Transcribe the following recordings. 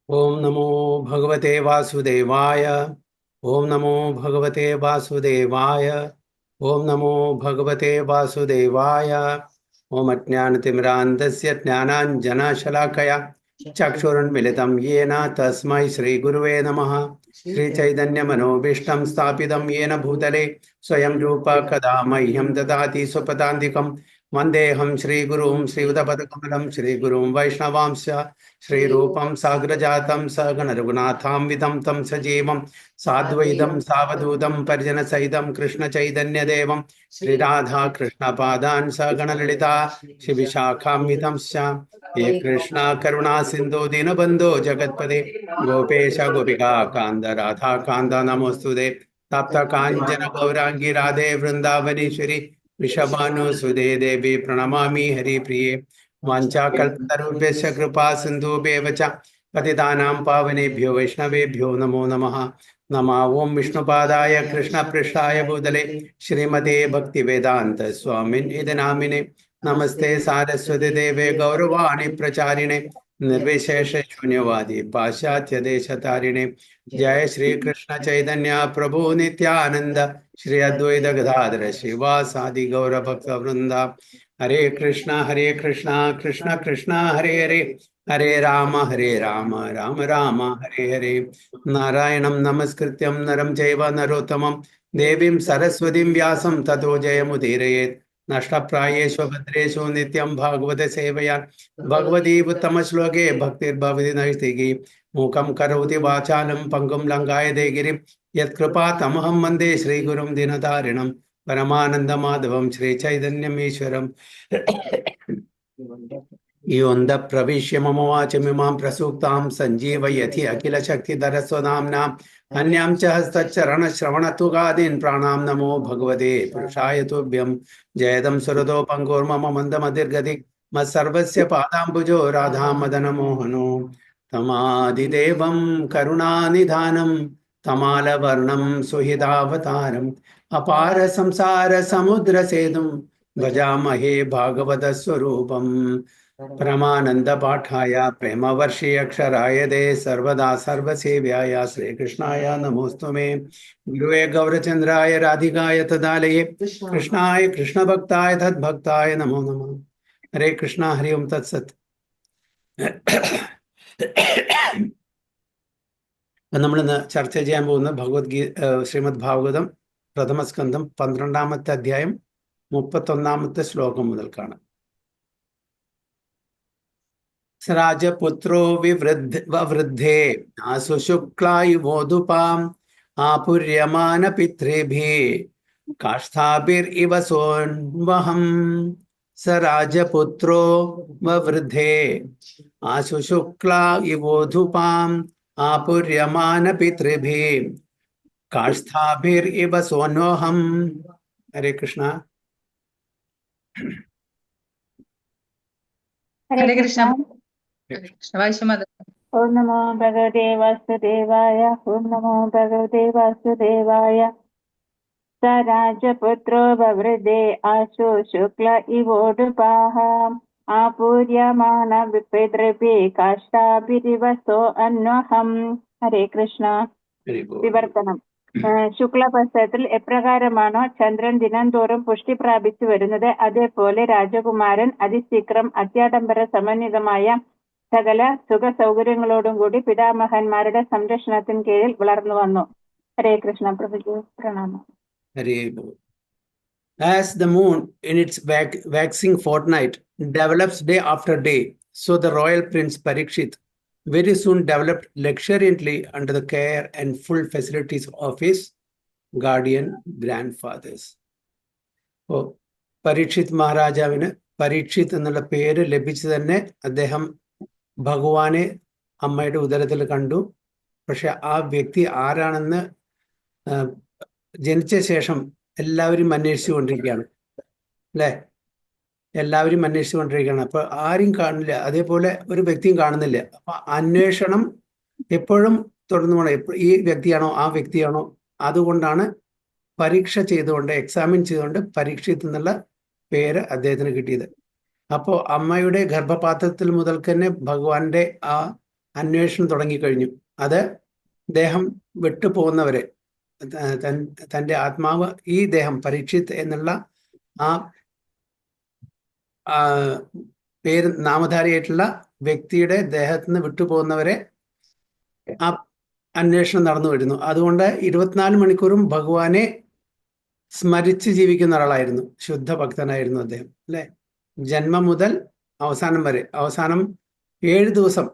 ओम नमो भगवते वासुदेवाय। ओम नमो भगवते वासुदेवाय। ओम नमो भगवते वासुदेवाय। ओम अज्ञानतिमिरान्धस्य ज्ञानाञ्जनशलाकया चक्षुरुन्मिलितं येन तस्मै श्रीगुरुवे नमः। श्रीचैतन्यमनोभीष्टं स्थापितं येन भूतले स्वयं रूप कदा मह्यं ददाति स्वपदान्तिकं वन्देऽहं श्रीगुरुं श्रीयुतपदकमलं श्रीगुरुं वैष्णवांश्च श्रीरूपं साग्रजातं सगण रघुनाथान्वितं तं सजीवं साद्वैतं सावधूतं परिजनसहितं कृष्णचैतन्यदेवं श्रीराधा कृष्णपादान् सगण ललिता शिविशाखान्वितंश्च हे कृष्ण करुणा सिन्धु दीनबन्धो जगत्पदे गोपेश गोपिका कान्द राधा कान्द नमोऽस्तुते तप्त काञ्चन गौराङ्गी राधे वृन्दावनेश्वरी वृषभानुसुते देवी प्रणमामि हरिप्रिये वाञ्छाकल्पतरुभ्यश्च कृपा सिन्धुभ्येव च पतितानां पावनेभ्यो वैष्णवेभ्यो नमो नमः। नमः ओं विष्णुपादाय कृष्णपृष्ठाय भूतले श्रीमते भक्तिवेदान्त स्वामिन् इति नामिने नमस्ते सारस्वती देवे गौरवाणी प्रचारिणे निर्विशेष शून्यवादी पाश्चात्य देशतारिणे जय श्री कृष्ण चैतन्य प्रभु नित्यानंद श्री अद्वैत गदाधर श्रीवासादि गौर भक्त वृंदा हरे कृष्णा कृष्णा कृष्णा हरे हरे हरे राम राम राम हरे हरे नारायणं नमस्कृत्यं नरं चैव नरोत्तमं देवीं सरस्वतीं व्यासं ततो जयमुदीरयेत् नष्टप्रायेषु भद्रेषु नित्यं भागवत सेवया भगवती उत्तम श्लोके भक्तिर्भवति नैष्टिकी मूकं करोति वाचालं पङ्गुं लङ्घायते गिरिं यत्कृपा तमहं वन्दे श्रीगुरुं दीनतारिणं परमानन्दमाधवं श्रीचैतन्यमीश्वरम् योऽन्ध प्रविश्य मम वाचमिमां प्रसूक्तां सञ्जीवयति अखिलशक्तिधरस्वनाम्नाम् अन्यां च हस्तचरणश्रवणतुगादीन् प्राणां नमो भगवते पुरुषाय तुभ्यं जयदं सुरदो पङ्गुर्मम मन्दमतिर्गति मत्सर्वस्य पादाम्बुजो राधामदनमोहनो तमादिदेवं करुणानिधानं तमालवर्णं सुहृदावतारम् अपार संसार समुद्र सेतुं भजामहे भागवतस्वरूपम् परमानंद पाठाय प्रेमवर्षि अक्षराय दे सर्वदा सर्वसेव्याय श्रीकृष्णाय नमोस्तुमे गुरुवे गौरचंद्राय राधिकाय तदालये कृष्णाय कृष्णभक्ताय तद्भक्ताय नमो नमः। हरे कृष्णा हरि ओम तत्सत्। നമ്മൾ ഇന്ന് ചർച്ച ചെയ്യാൻ പോകുന്ന ശ്രീമദ് ഭാഗവതം പ്രഥമസ്കന്ധം 12-ാമത്തെ അധ്യായം 31-ാമത്തെ ശ്ലോകം മുതൽക്കാണ്. राजपुत्रो ववृद्धे आसु शुक्लायुवोधुपाम् आपुर्यमान पितृभिः काष्ठाभिरिव सोन्वहम् स राजपुत्रो ववृद्धे आसु शुक्लायुवोधुपाम् आपुर्यमान पितृभिः काष्ठाभिरिव सोन्वहम्. हरे कृष्णा. हरे कृष्ण. ओम नमो भगवते वासुदेवाय. ओम नमो भगवते वासुदेवाय. स राजपुत्रो ववृद्धे आशु शुक्ल इवोडुपाः आपूर्यमान पितृभिः काष्ठाभिरिवसो अन्वहम्. हरे कृष्ण. വിവർത്തനം. ശുക്ലപക്ഷത്തിൽ എപ്രകാരമാണോ ചന്ദ്രൻ ദിനംതോറും പുഷ്ടി പ്രാപിച്ചു വരുന്നത്, അതേപോലെ രാജകുമാരൻ അതിശീഘ്രം അത്യാഡംബര സമന്വിതമായ സകല സുഖ സൗകര്യങ്ങളോടും കൂടി പിതാമഹന്മാരുടെ സംരക്ഷണത്തിന് കീഴിൽ വളർന്നു വന്നു. ഹരേ കൃഷ്ണ. പ്രഭുജി പ്രണാമം. Hare Bol. As the moon in its waxing fortnight develops day after day, so the royal prince Parikshit very soon developed luxuriantly under the care and full facilities of his guardian grandfathers. Oh, Parikshit Maharajavinu Parikshit എന്നുള്ള പേര് ലഭിച്ചു തന്നെ അദ്ദേഹം ഭഗവാനെ അമ്മയുടെ ഉദരത്തിൽ കണ്ടു. പക്ഷെ ആ വ്യക്തി ആരാണെന്ന് ജനിച്ച ശേഷം എല്ലാവരും അന്വേഷിച്ചു കൊണ്ടിരിക്കുകയാണ്, അല്ലേ? എല്ലാവരും അന്വേഷിച്ചു കൊണ്ടിരിക്കുകയാണ്. അപ്പൊ ആരും കാണില്ല, അതേപോലെ ഒരു വ്യക്തിയും കാണുന്നില്ല. അപ്പൊ അന്വേഷണം എപ്പോഴും തുടർന്നു പോകണം. ഈ വ്യക്തിയാണോ ആ വ്യക്തിയാണോ? അതുകൊണ്ടാണ് പരീക്ഷ ചെയ്തുകൊണ്ട് എക്സാമിൻ ചെയ്തുകൊണ്ട് പരീക്ഷിത്ത് എന്നുള്ള പേര് അദ്ദേഹത്തിന് കിട്ടിയത്. അപ്പോൾ അമ്മയുടെ ഗർഭപാത്രത്തിൽ മുതൽക്ക് തന്നെ ഭഗവാന്റെ ആ അന്വേഷണം തുടങ്ങിക്കഴിഞ്ഞു. അത് ദേഹം വിട്ടുപോകുന്നവരെ തൻ്റെ ആത്മാവ് ഈ ദേഹം പരീക്ഷിത്ത് എന്നുള്ള ആ പേര് നാമധാരിയായിട്ടുള്ള വ്യക്തിയുടെ ദേഹത്ത് നിന്ന് വിട്ടുപോകുന്നവരെ ആ അന്വേഷണം നടന്നു വരുന്നു. അതുകൊണ്ട് 24 മണിക്കൂറും ഭഗവാനെ സ്മരിച്ച് ജീവിക്കുന്ന ഒരാളായിരുന്നു. ശുദ്ധ ഭക്തനായിരുന്നു അദ്ദേഹം, അല്ലെ? ജന്മം മുതൽ അവസാനം വരെ, അവസാനം 7 ദിവസം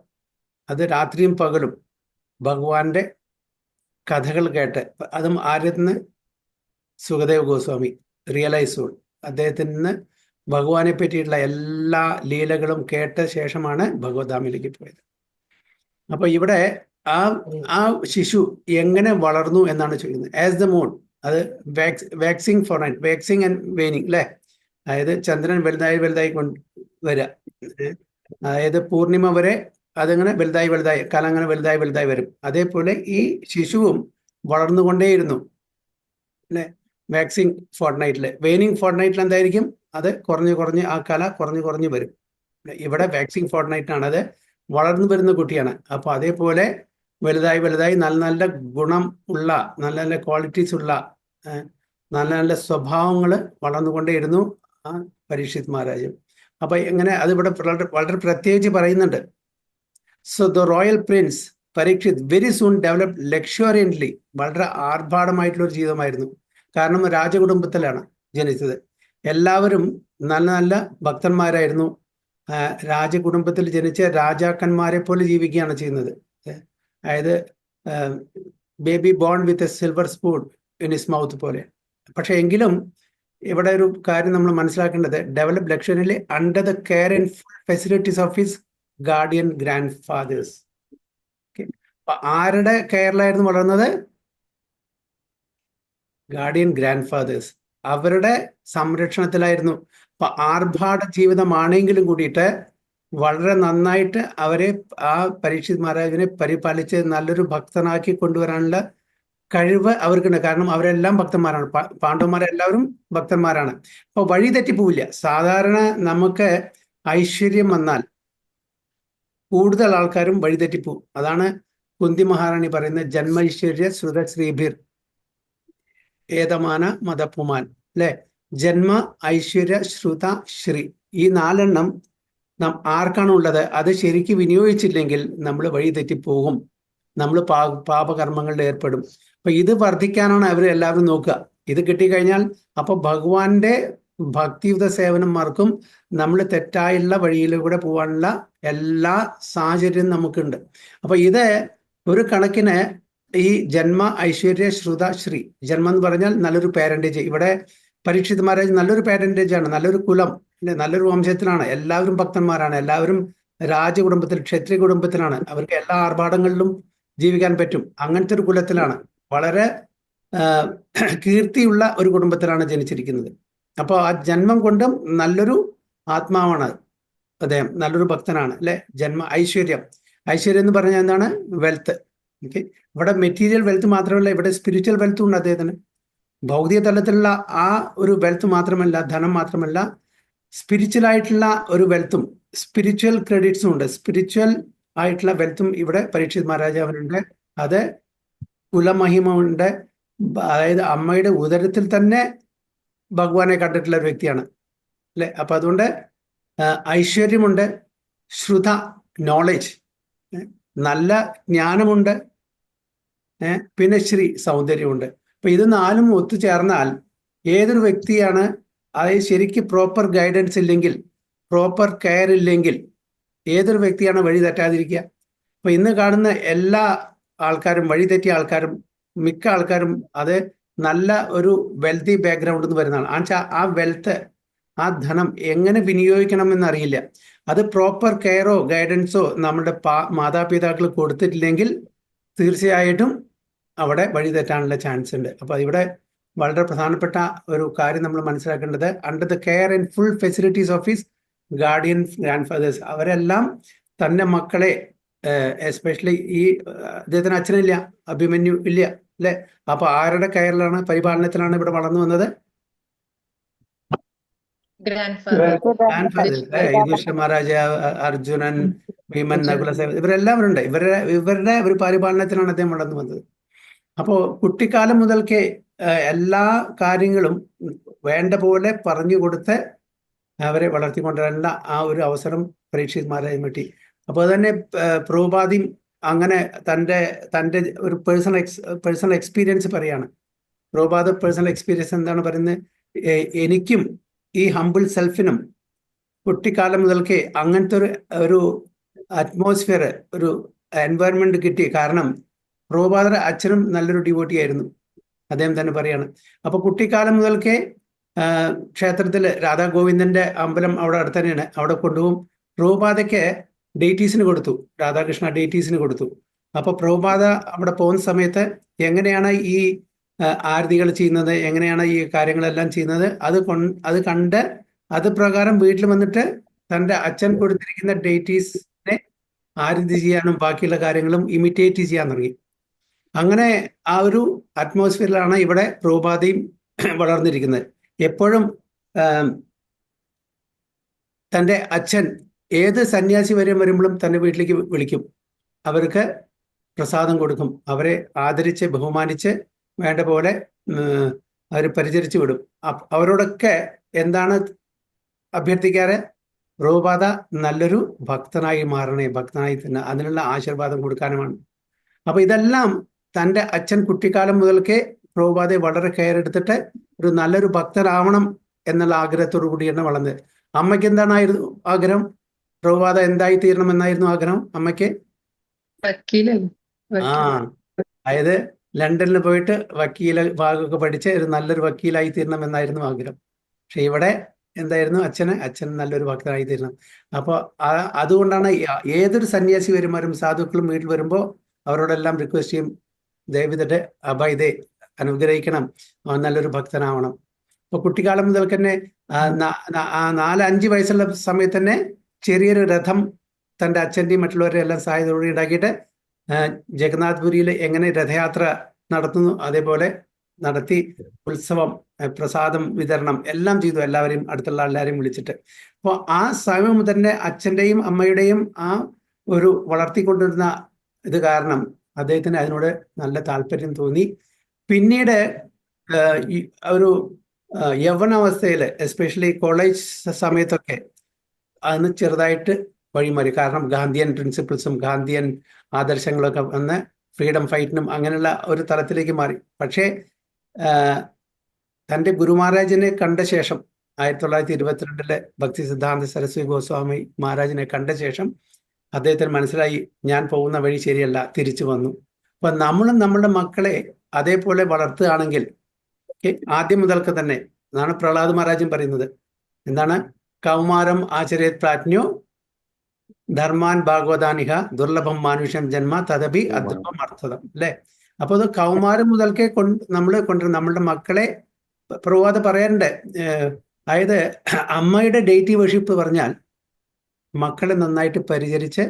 അത് രാത്രിയും പകലും ഭഗവാന്റെ കഥകൾ കേട്ട്, അതും ആര്യത്തിന് സുഖദേവ് ഗോസ്വാമി റിയലൈസ് അദ്ദേഹത്തിൽ നിന്ന് ഭഗവാനെ പറ്റിയിട്ടുള്ള എല്ലാ ലീലകളും കേട്ട ശേഷമാണ് ഭഗവദ്ധാമിലേക്ക് പോയത്. അപ്പൊ ഇവിടെ ആ ശിശു എങ്ങനെ വളർന്നു എന്നാണ് ചോദിക്കുന്നത്. ആസ് ദ മൂൺ, അത് waxing fortnight, waxing and waning, അല്ലെ? അതായത് ചന്ദ്രൻ വലുതായി കൊണ്ട് വരിക, അതായത് പൂർണിമ വരെ അതങ്ങനെ വലുതായി കാലം അങ്ങനെ വലുതായി വരും. അതേപോലെ ഈ ശിശുവും വളർന്നുകൊണ്ടേയിരുന്നു, അല്ലെ? വാക്സിങ് ഫോർട്ട് നൈറ്റില്. വെയിനിങ് ഫോർട്ട് നൈറ്റിൽ എന്തായിരിക്കും? അത് കുറഞ്ഞ് ആ കല കുറഞ്ഞു വരും. ഇവിടെ വാക്സിങ് ഫോർട്ട് നൈറ്റ് ആണ്, അത് വളർന്നു വരുന്ന കുട്ടിയാണ്. അപ്പൊ അതേപോലെ വലുതായി നല്ല നല്ല ഗുണം ഉള്ള, നല്ല നല്ല ക്വാളിറ്റീസ് ഉള്ള, നല്ല നല്ല സ്വഭാവങ്ങൾ വളർന്നുകൊണ്ടേയിരുന്നു ആ പരീക്ഷിത് മഹാരാജും. അപ്പൊ എങ്ങനെ അതിവിടെ വളരെ പ്രത്യേകിച്ച് പറയുന്നുണ്ട്. So the royal prince Parikshit very soon develop luxuriantly, വളരെ ആർഭാടമായിട്ടുള്ള ഒരു ജീവിതമായിരുന്നു. കാരണം രാജകുടുംബത്തിലാണ് ജനിച്ചത്. എല്ലാവരും നല്ല നല്ല ഭക്തന്മാരായിരുന്നു. രാജകുടുംബത്തിൽ ജനിച്ച രാജാക്കന്മാരെ പോലെ ജീവിക്കുകയാണ് ചെയ്യുന്നത്. അതായത് baby born with a silver spoon in his mouth പോലെ. പക്ഷെ എങ്കിലും ഇവിടെ ഒരു കാര്യം നമ്മൾ മനസ്സിലാക്കേണ്ടത്, develop luxuriantly under the care and full facilities of his guardian grandfathers. ആരുടെ കെയറിലായിരുന്നു വളർന്നത്? ഗാർഡിയൻ ഗ്രാൻഡ് ഫാദേഴ്സ്, അവരുടെ സംരക്ഷണത്തിലായിരുന്നു. അപ്പൊ ആർഭാട ജീവിതമാണെങ്കിലും കൂടിയിട്ട് വളരെ നന്നായിട്ട് അവരെ, ആ പരീക്ഷിത് മഹാരാജിനെ പരിപാലിച്ച് നല്ലൊരു ഭക്തനാക്കി കൊണ്ടുവരാനുള്ള കഴിവ് അവർക്കുണ്ട്. കാരണം അവരെല്ലാം ഭക്തന്മാരാണ്, പാണ്ഡവന്മാരെല്ലാവരും ഭക്തന്മാരാണ്. അപ്പൊ വഴി തെറ്റിപ്പോവില്ല. സാധാരണ നമുക്ക് ഐശ്വര്യം വന്നാൽ കൂടുതൽ ആൾക്കാരും വഴി തെറ്റിപ്പോവും. അതാണ് കുന്തി മഹാറാണി പറയുന്നത്, ജന്മൈശ്വര്യ ശ്രുത ശ്രീഭിർ ഏതമാന മതപ്പുമാൻ, അല്ലെ? ജന്മ, ഐശ്വര്യ, ശ്രുത, ശ്രീ, ഈ 4 നാം ആർക്കാണ് ഉള്ളത്, അത് ശരിക്ക് വിനിയോഗിച്ചില്ലെങ്കിൽ നമ്മൾ വഴി തെറ്റിപ്പോകും, നമ്മൾ പാപകർമ്മങ്ങളിൽ ഏർപ്പെടും. അപ്പൊ ഇത് വർദ്ധിക്കാനാണ് അവരെല്ലാവരും നോക്കുക. ഇത് കിട്ടിക്കഴിഞ്ഞാൽ അപ്പൊ ഭഗവാന്റെ ഭക്തിയുത സേവനന്മാർക്കും നമ്മൾ തെറ്റായുള്ള വഴിയിലൂടെ പോകാനുള്ള എല്ലാ സാഹചര്യം നമുക്കുണ്ട്. അപ്പൊ ഇത് ഒരു കണക്കിന് ഈ ജന്മ, ഐശ്വര്യ, ശ്രുത, ശ്രീ, ജന്മം എന്ന് പറഞ്ഞാൽ നല്ലൊരു പാരന്റേജ്. ഇവിടെ പരീക്ഷിത് മഹാരാജ് നല്ലൊരു പാരന്റേജ് ആണ്, നല്ലൊരു കുലം, നല്ലൊരു വംശത്തിലാണ്. എല്ലാവരും ഭക്തന്മാരാണ്, എല്ലാവരും രാജകുടുംബത്തിൽ, ക്ഷത്രിയ കുടുംബത്തിലാണ്. അവർക്ക് എല്ലാ ആർഭാടങ്ങളിലും ജീവിക്കാൻ പറ്റും. അങ്ങനത്തെ ഒരു കുലത്തിലാണ്, വളരെ കീർത്തിയുള്ള ഒരു കുടുംബത്തിലാണ് ജനിച്ചിരിക്കുന്നത്. അപ്പോൾ ആ ജന്മം കൊണ്ടും നല്ലൊരു ആത്മാവാണ് അദ്ദേഹം, നല്ലൊരു ഭക്തനാണ്, അല്ലെ? ജന്മ, ഐശ്വര്യം എന്ന് പറഞ്ഞാൽ എന്താണ്? വെൽത്ത്. ഓക്കെ, ഇവിടെ മെറ്റീരിയൽ വെൽത്ത് മാത്രമല്ല, ഇവിടെ സ്പിരിച്വൽ വെൽത്തും ഉണ്ട് അദ്ദേഹത്തിന്. ഭൗതിക തലത്തിലുള്ള ആ ഒരു വെൽത്ത് മാത്രമല്ല, ധനം മാത്രമല്ല, സ്പിരിച്വൽ ആയിട്ടുള്ള ഒരു വെൽത്തും, സ്പിരിച്വൽ ക്രെഡിറ്റ്സും ഉണ്ട്. സ്പിരിച്വൽ ആയിട്ടുള്ള വെൽത്തും ഇവിടെ പരീക്ഷിത് മഹാരാജാവിനുണ്ട്. അത് കുലമഹിമ ഉണ്ട്. അതായത് അമ്മയുടെ ഉദരത്തിൽ തന്നെ ഭഗവാനെ കണ്ടിട്ടുള്ള ഒരു വ്യക്തിയാണ്, അല്ലെ? അപ്പൊ അതുകൊണ്ട് ഐശ്വര്യമുണ്ട്, ശ്രുത നോളജ്, നല്ല ജ്ഞാനമുണ്ട്, പിന്നെ ശ്രീ സൗന്ദര്യമുണ്ട്. അപ്പൊ ഇത് 4 ഒത്തുചേർന്നാൽ ഏതൊരു വ്യക്തിയാണ്, അതായത് ശരിക്ക് പ്രോപ്പർ ഗൈഡൻസ് ഇല്ലെങ്കിൽ, പ്രോപ്പർ കെയർ ഇല്ലെങ്കിൽ ഏതൊരു വ്യക്തിയാണ് വഴി തെറ്റാതിരിക്കുക? അപ്പൊ ഇന്ന് കാണുന്ന എല്ലാ ആൾക്കാരും, വഴി തെറ്റിയ ആൾക്കാരും, മിക്ക ആൾക്കാരും അത് നല്ല ഒരു വെൽത്തി ബാക്ക്ഗ്രൗണ്ടിൽ നിന്ന് വരുന്നതാണ്. ആ വെൽത്ത്, ആ ധനം എങ്ങനെ വിനിയോഗിക്കണം എന്നറിയില്ല. അത് പ്രോപ്പർ കെയറോ ഗൈഡൻസോ നമ്മുടെ മാതാപിതാക്കൾ കൊടുത്തിട്ടില്ലെങ്കിൽ തീർച്ചയായിട്ടും അവിടെ വഴി തെറ്റാനുള്ള ചാൻസ് ഉണ്ട്. അപ്പൊ ഇവിടെ വളരെ പ്രധാനപ്പെട്ട ഒരു കാര്യം നമ്മൾ മനസ്സിലാക്കേണ്ടത്, under the care and full facilities of his guardian grandfathers, അവരെല്ലാം തന്റെ മക്കളെ, എസ്പെഷ്യലി ഈ അദ്ദേഹത്തിന് അച്ഛനില്ല, അഭിമന്യു ഇല്ല, അല്ലെ? അപ്പൊ ആരുടെ കെയറിലാണ്, പരിപാലനത്തിലാണ് ഇവിടെ വളർന്നു വന്നത്? Grandfathers. യുധിഷ്ഠിര മഹാരാജ, അർജുനൻ, ഭീമൻ, നകുല, ഇവരെല്ലാവരും ഉണ്ട്. ഇവരുടെ ഒരു പരിപാലനത്തിലാണ് അദ്ദേഹം വളർന്നു വന്നത്. അപ്പോൾ കുട്ടിക്കാലം മുതൽക്കേ എല്ലാ കാര്യങ്ങളും വേണ്ട പോലെ പറഞ്ഞു കൊടുത്ത് അവരെ വളർത്തിക്കൊണ്ടുവരേണ്ട ആ ഒരു അവസരം പരീക്ഷിത് മഹാരാജിന് കിട്ടി. അപ്പോൾ അതുതന്നെ പ്രഭുപാദിയും അങ്ങനെ തൻ്റെ ഒരു പേഴ്സണൽ എക്സ്പീരിയൻസ് പറയാണ്. പ്രഭുപാദ പേഴ്സണൽ എക്സ്പീരിയൻസ് എന്താണ് പറയുന്നത്? എനിക്കും ഈ ഹംബിൾ സെൽഫിനും കുട്ടിക്കാലം മുതൽക്കേ അങ്ങനത്തെ ഒരു അറ്റ്മോസ്ഫിയർ, ഒരു എൻവയറമെന്റ് കിട്ടി. കാരണം പ്രഭുപാദരുടെ അച്ഛനും നല്ലൊരു ഡിവോട്ടി ആയിരുന്നു, അദ്ദേഹം തന്നെ പറയാണ്. അപ്പൊ കുട്ടിക്കാലം മുതൽക്കേ ക്ഷേത്രത്തിൽ രാധാ ഗോവിന്ദന്റെ അമ്പലം അവിടെ അടുത്ത് തന്നെയാണ്, അവിടെ കൊണ്ടുപോകും. പ്രഭുപാദയ്ക്ക് ഡേറ്റീസിന് കൊടുത്തു, രാധാകൃഷ്ണ ഡേറ്റീസിന് കൊടുത്തു. അപ്പൊ പ്രഭുപാദ അവിടെ പോകുന്ന സമയത്ത് എങ്ങനെയാണ് ഈ ആരതികൾ ചെയ്യുന്നത്, എങ്ങനെയാണ് ഈ കാര്യങ്ങളെല്ലാം ചെയ്യുന്നത്, അത് കണ്ട് അത് പ്രകാരം വീട്ടിൽ വന്നിട്ട് തൻ്റെ അച്ഛൻ കൊടുത്തിരിക്കുന്ന ഡേറ്റീസിനെ ആരതി ചെയ്യാനും ബാക്കിയുള്ള കാര്യങ്ങളും ഇമിറ്റേറ്റ് ചെയ്യാൻ തുടങ്ങി. അങ്ങനെ ആ ഒരു അറ്റ്മോസ്ഫിയറിലാണ് ഇവിടെ പ്രഭുപാദയും വളർന്നിരിക്കുന്നത്. എപ്പോഴും തൻ്റെ അച്ഛൻ ഏത് സന്യാസി വരുമ്പോഴും തൻ്റെ വീട്ടിലേക്ക് വിളിക്കും, അവർക്ക് പ്രസാദം കൊടുക്കും, അവരെ ആദരിച്ച് ബഹുമാനിച്ച് വേണ്ട പോലെ അവർ പരിചരിച്ചു വിടും. അവരോടൊക്കെ എന്താണ് അഭ്യർത്ഥിക്കാറ്? പ്രഭുപാദ നല്ലൊരു ഭക്തനായി മാറണേ, ഭക്തനായി തന്നെ, അതിനുള്ള ആശീർവാദം കൊടുക്കാനുമാണ്. അപ്പൊ ഇതെല്ലാം തൻ്റെ അച്ഛൻ കുട്ടിക്കാലം മുതൽക്കേ പ്രഭുപാദയെ വളരെ കെയർ എടുത്തിട്ട് ഒരു നല്ലൊരു ഭക്തനാവണം എന്നുള്ള ആഗ്രഹത്തോടു കൂടിയാണ് വളർന്നത്. അമ്മയ്ക്ക് എന്താണായിരുന്നു ആഗ്രഹം? പ്രഭുപാദ എന്തായി തീരണം എന്നായിരുന്നു ആഗ്രഹം അമ്മയ്ക്ക്? അതായത് ലണ്ടനിൽ പോയിട്ട് വക്കീല ഭാഗമൊക്കെ പഠിച്ച് ഒരു നല്ലൊരു വക്കീലായി തീരണം എന്നായിരുന്നു ആഗ്രഹം. പക്ഷെ ഇവിടെ എന്തായിരുന്നു? അച്ഛൻ നല്ലൊരു ഭക്തനായി തീരണം. അപ്പോൾ അതുകൊണ്ടാണ് ഏതൊരു സന്യാസി വരുമ്പോഴും സാധുക്കളും വീട്ടിൽ വരുമ്പോൾ അവരോടെല്ലാം റിക്വസ്റ്റ് ചെയ്യും, ദയവിതട്ടെ അഭയതേ അനുഗ്രഹിക്കണം, അവൻ നല്ലൊരു ഭക്തനാവണം. ഇപ്പൊ കുട്ടിക്കാലം മുതൽ തന്നെ 4-5 വയസ്സുള്ള സമയത്ത് തന്നെ ചെറിയൊരു രഥം തൻ്റെ അച്ഛൻ്റെയും മറ്റുള്ളവരുടെയും എല്ലാം സഹായത്തോടെ ഉണ്ടാക്കിയിട്ട് ജഗന്നാഥ്പുരിയിൽ എങ്ങനെ രഥയാത്ര നടത്തുന്നു അതേപോലെ നടത്തി ഉത്സവം, പ്രസാദം വിതരണം എല്ലാം ചെയ്തു, എല്ലാവരെയും അടുത്തുള്ള എല്ലാവരെയും വിളിച്ചിട്ട്. അപ്പോൾ ആ സമയം തന്നെ അച്ഛൻ്റെയും അമ്മയുടെയും ആ ഒരു വളർത്തിക്കൊണ്ടിരുന്ന ഇത് കാരണം അദ്ദേഹത്തിന് അതിനോട് നല്ല താല്പര്യം തോന്നി. പിന്നീട് ഒരു യൗവനാവസ്ഥയിൽ എസ്പെഷ്യലി കോളേജ് സമയത്തൊക്കെ അതിന് ചെറുതായിട്ട് വഴിമാറി. കാരണം ഗാന്ധിയൻ പ്രിൻസിപ്പിൾസും ഗാന്ധിയൻ ആദർശങ്ങളൊക്കെ വന്ന് ഫ്രീഡം ഫൈറ്റിനും അങ്ങനെയുള്ള ഒരു തലത്തിലേക്ക് മാറി. പക്ഷേ തൻ്റെ ഗുരു മഹാരാജിനെ കണ്ട ശേഷം 1922 ഭക്തി സിദ്ധാന്ത സരസ്വതി ഗോസ്വാമി മഹാരാജിനെ കണ്ട ശേഷം അദ്ദേഹത്തിന് മനസ്സിലായി, ഞാൻ പോകുന്ന വഴി ശരിയല്ല, തിരിച്ചു വന്നു. അപ്പൊ നമ്മളും നമ്മുടെ മക്കളെ അതേപോലെ വളർത്തുകയാണെങ്കിൽ ആദ്യം മുതൽക്ക് തന്നെ, എന്നാണ് പ്രഹ്ലാദ് മഹാരാജൻ പറയുന്നത്, എന്താണ്? കൗമാരം ആചരേത് പ്രാജ്ഞോ ധർമാൻ ഭാഗവതാനിഹ ദുർലഭം മാനുഷ്യം ജന്മ തദപി അദ്ഭുതം അർത്ഥതം, അല്ലെ? അപ്പൊ അത് കൗമാരം മുതൽക്കേ നമ്മൾ കൊണ്ടുവരും നമ്മളുടെ മക്കളെ. പ്രഭുപാദ പറയാറുണ്ട്, അതായത് അമ്മയുടെ ഡേറ്റി വർഷിപ്പ് പറഞ്ഞാൽ മക്കളെ നന്നായിട്ട് പരിചരിച്ച്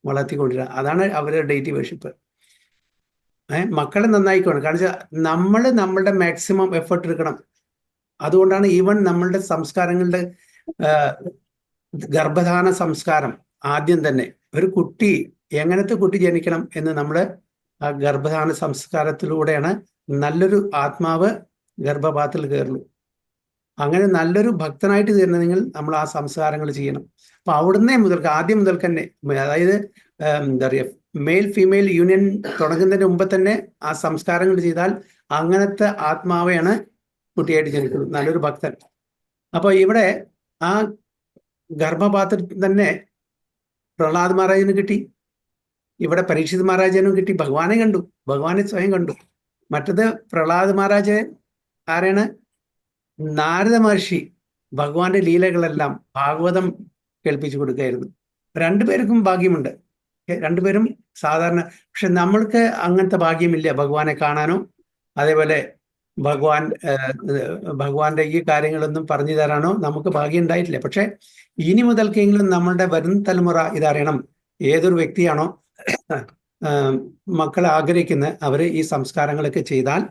വളർത്തിക്കൊണ്ടിരിക്കുക, അതാണ് അവരുടെ ഡേറ്റി വർഷിപ്പ്. മക്കളെ നന്നായിക്കൊണ്ട്, കാരണം നമ്മളുടെ മാക്സിമം എഫേർട്ട് എടുക്കണം. അതുകൊണ്ടാണ് ഈവൻ നമ്മളുടെ സംസ്കാരങ്ങളുടെ ഗർഭധാന സംസ്കാരം ആദ്യം തന്നെ ഒരു കുട്ടി എങ്ങനത്തെ കുട്ടി ജനിക്കണം എന്ന് നമ്മൾ ആ ഗർഭധാന സംസ്കാരത്തിലൂടെയാണ് നല്ലൊരു ആത്മാവ് ഗർഭപാത്രത്തിൽ കയറുള്ളൂ. അങ്ങനെ നല്ലൊരു ഭക്തനായിട്ട് തീരണമെങ്കിൽ നമ്മൾ ആ സംസ്കാരങ്ങൾ ചെയ്യണം. അപ്പൊ അവിടുന്ന് മുതൽക്ക് ആദ്യം മുതൽക്ക് തന്നെ, അതായത് എന്താ പറയുക, മെയിൽ ഫീമെയിൽ യൂണിയൻ തുടങ്ങുന്നതിന് മുമ്പ് തന്നെ ആ സംസ്കാരങ്ങൾ ചെയ്താൽ അങ്ങനത്തെ ആത്മാവെയാണ് കുട്ടിയായിട്ട് ജനിക്കുന്നത്, നല്ലൊരു ഭക്തൻ. അപ്പൊ ഇവിടെ ആ ഗർഭപാത്രത്തിൽ തന്നെ പ്രഹ്ലാദ് മഹാരാജിന് കിട്ടി, ഇവിടെ പരീക്ഷിത് മഹാരാജനും കിട്ടി, ഭഗവാനെ കണ്ടു, ഭഗവാനെ സ്വയം കണ്ടു. മറ്റത് പ്രഹ്ലാദ് മഹാരാജ് ആരാണ്? നാരദ മഹർഷി ഭഗവാന്റെ ലീലകളെല്ലാം ഭാഗവതം കേൾപ്പിച്ചു കൊടുക്കുകയായിരുന്നു. രണ്ടുപേർക്കും ഭാഗ്യമുണ്ട്, രണ്ടുപേരും സാധാരണ. പക്ഷെ നമ്മൾക്ക് അങ്ങനത്തെ ഭാഗ്യമില്ല ഭഗവാനെ കാണാനോ അതേപോലെ ഭഗവാന്റെ ഈ കാര്യങ്ങളൊന്നും പറഞ്ഞു തരാനോ നമുക്ക് ഭാഗ്യം ഉണ്ടായിട്ടില്ല. പക്ഷെ ഇനി മുതൽക്കെങ്കിലും നമ്മളുടെ വരും തലമുറ ഇതറിയണം. ഏതൊരു വ്യക്തിയാണോ മക്കളെ ആഗ്രഹിക്കുന്നത് അവര് ഈ സംസ്കാരങ്ങളൊക്കെ ചെയ്താൽ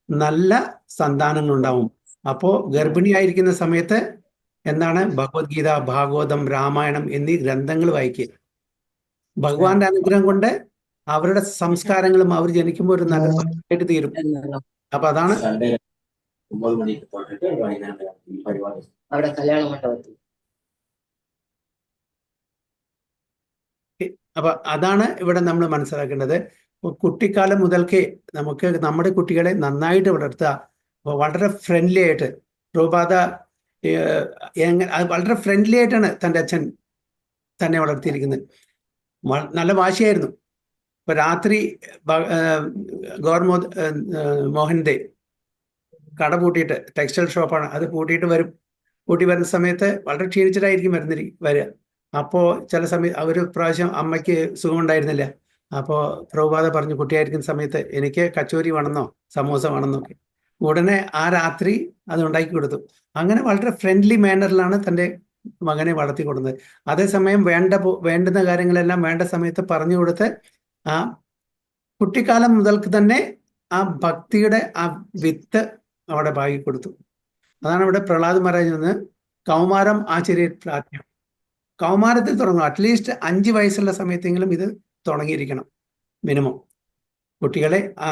നല്ല സന്താനങ്ങളുണ്ടാവും. അപ്പോ ഗർഭിണിയായിരിക്കുന്ന സമയത്ത് എന്താണ് ഭഗവത്ഗീത, ഭാഗവതം, രാമായണം എന്നീ ഗ്രന്ഥങ്ങൾ വായിക്കുക. ഭഗവാന്റെ അനുഗ്രഹം കൊണ്ട് അവരുടെ സംസ്കാരങ്ങളും അവർ ജനിക്കുമ്പോൾ ഒരു നല്ല ആയിട്ട് തീരും. അപ്പൊ അതാണ് സൺഡേ 9 മണിക്ക് തൊട്ടിട്ട് വൈകുന്നേരം ഈ പരിപാടി അവിടെ കല്യാണ മണ്ഡപത്തിൽ. അപ്പൊ അതാണ് ഇവിടെ നമ്മൾ മനസ്സിലാക്കേണ്ടത്. കുട്ടിക്കാലം മുതൽക്കേ നമുക്ക് നമ്മുടെ കുട്ടികളെ നന്നായിട്ട് വളർത്തുക. അപ്പൊ വളരെ ഫ്രണ്ട്ലി ആയിട്ട് പ്രഭുപാദ വളരെ ഫ്രണ്ട്ലി ആയിട്ടാണ് തൻ്റെ അച്ഛൻ തന്നെ വളർത്തിയിരിക്കുന്നത്. നല്ല വാശിയായിരുന്നു. ഇപ്പൊ രാത്രി മോഹൻദേ കട പൂട്ടിയിട്ട്, ടെക്സ്റ്റൈൽ ഷോപ്പാണ്, അത് പൂട്ടിയിട്ട് വരും. പൂട്ടി വരുന്ന സമയത്ത് വളരെ ക്ഷീണിച്ചിട്ടായിരിക്കും വരിക. അപ്പോൾ ചില സമയത്ത് ഒരു പ്രാവശ്യം അമ്മയ്ക്ക് സുഖമുണ്ടായിരുന്നില്ല. അപ്പോൾ പ്രഭുപാദ പറഞ്ഞു, കുട്ടിയായിരിക്കുന്ന സമയത്ത് എനിക്ക് കച്ചോരി വേണമെന്നോ സമോസ വേണമെന്നൊക്കെ. ഉടനെ ആ രാത്രി അത് ഉണ്ടാക്കി കൊടുത്തു. അങ്ങനെ വളരെ ഫ്രണ്ട്ലി മാനറിലാണ് തൻ്റെ മകനെ വളർത്തി കൊടുക്കുന്നത്. അതേസമയം വേണ്ടുന്ന കാര്യങ്ങളെല്ലാം വേണ്ട സമയത്ത് പറഞ്ഞു കൊടുത്ത് ആ കുട്ടിക്കാലം മുതൽക്ക് തന്നെ ആ ഭക്തിയുടെ ആ വിത്ത് അവിടെ പാകി കൊടുത്തു. അതാണ് ഇവിടെ പ്രഹ്ലാദ് മഹാരാജ് നിന്ന് കൗമാരം ആചര്യ പ്രാജ്ഞം. കൗമാരത്തിൽ തുടങ്ങും. അറ്റ്ലീസ്റ്റ് 5 വയസ്സുള്ള സമയത്തെങ്കിലും ഇത് തുടങ്ങിയിരിക്കണം മിനിമം. കുട്ടികളെ ആ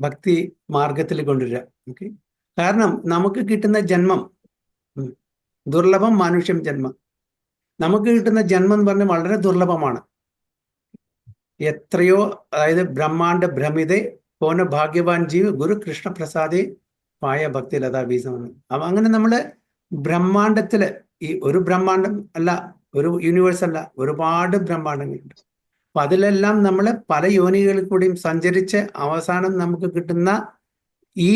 ഭക്തി മാർഗത്തിൽ കൊണ്ടുവരിക. ഓക്കെ. കാരണം നമുക്ക് കിട്ടുന്ന ജന്മം ദുർലഭം മാനുഷ്യം ജന്മം. നമുക്ക് കിട്ടുന്ന ജന്മം എന്ന് പറഞ്ഞാൽ വളരെ ദുർലഭമാണ്. എത്രയോ, അതായത് ബ്രഹ്മാണ്ഡ ഭ്രമിതെ പോന ഭാഗ്യവാൻ ജീവ് ഗുരു കൃഷ്ണ പ്രസാദേ പായ ഭക്തി ലതാ ബീജമാണ്. അങ്ങനെ നമ്മള് ബ്രഹ്മാണ്ഡത്തില്, ഈ ഒരു ബ്രഹ്മാണ്ഡം അല്ല, ഒരു യൂണിവേഴ്സ് അല്ല, ഒരുപാട് ബ്രഹ്മാണ്ഡങ്ങളുണ്ട്. അപ്പൊ അതിലെല്ലാം നമ്മൾ പല യോനികളിൽ കൂടിയും സഞ്ചരിച്ച് അവസാനം നമുക്ക് കിട്ടുന്ന ഈ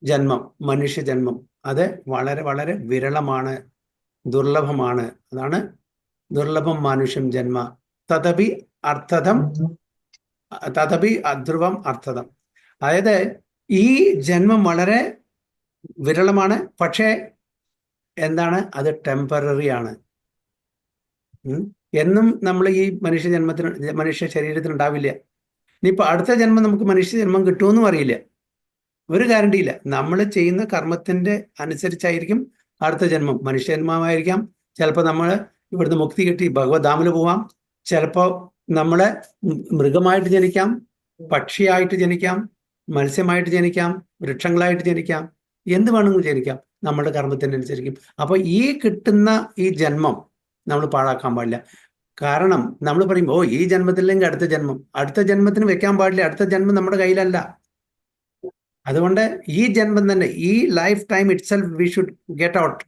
ജന്മം, മനുഷ്യ ജന്മം, അത് വളരെ വളരെ വിരളമാണ്, ദുർലഭമാണ്. അതാണ് ദുർലഭം മാനുഷ്യം ജന്മ തദപി അർത്ഥതം തദപി അധ്രുവം അർത്ഥതം. അതായത് ഈ ജന്മം വളരെ വിരളമാണ്, പക്ഷേ എന്താണ്, അത് ടെമ്പററി ആണ്. എന്നും നമ്മൾ ഈ മനുഷ്യ ശരീരത്തിന് ഉണ്ടാവില്ല. ഇനിയിപ്പോൾ അടുത്ത ജന്മം നമുക്ക് മനുഷ്യ ജന്മം കിട്ടുമെന്നും അറിയില്ല, ഒരു ഗ്യാരണ്ടി ഇല്ല. നമ്മൾ ചെയ്യുന്ന കർമ്മത്തിന്റെ അനുസരിച്ചായിരിക്കും അടുത്ത ജന്മം. മനുഷ്യ ജന്മമായിരിക്കാം, ചിലപ്പോൾ നമ്മൾ ഇവിടുന്ന് മുക്തി കിട്ടി ഭഗവത്ധാമിൽ പോവാം, ചിലപ്പോൾ നമ്മളെ മൃഗമായിട്ട് ജനിക്കാം, പക്ഷിയായിട്ട് ജനിക്കാം, മത്സ്യമായിട്ട് ജനിക്കാം, വൃക്ഷങ്ങളായിട്ട് ജനിക്കാം, എന്ത് വേണമെങ്കിലും ജനിക്കാം, നമ്മുടെ കർമ്മത്തിനനുസരിക്കും. അപ്പൊ ഈ കിട്ടുന്ന ഈ ജന്മം നമ്മൾ പാഴാക്കാൻ പാടില്ല. കാരണം നമ്മൾ പറയും, ഓ ഈ ജന്മത്തില്ലെങ്കിൽ അടുത്ത ജന്മത്തിന് വെക്കാൻ പാടില്ല. അടുത്ത ജന്മം നമ്മുടെ കയ്യിലല്ല. അതുകൊണ്ട് ഈ ജന്മം തന്നെ, ഈ life time it self we should get out.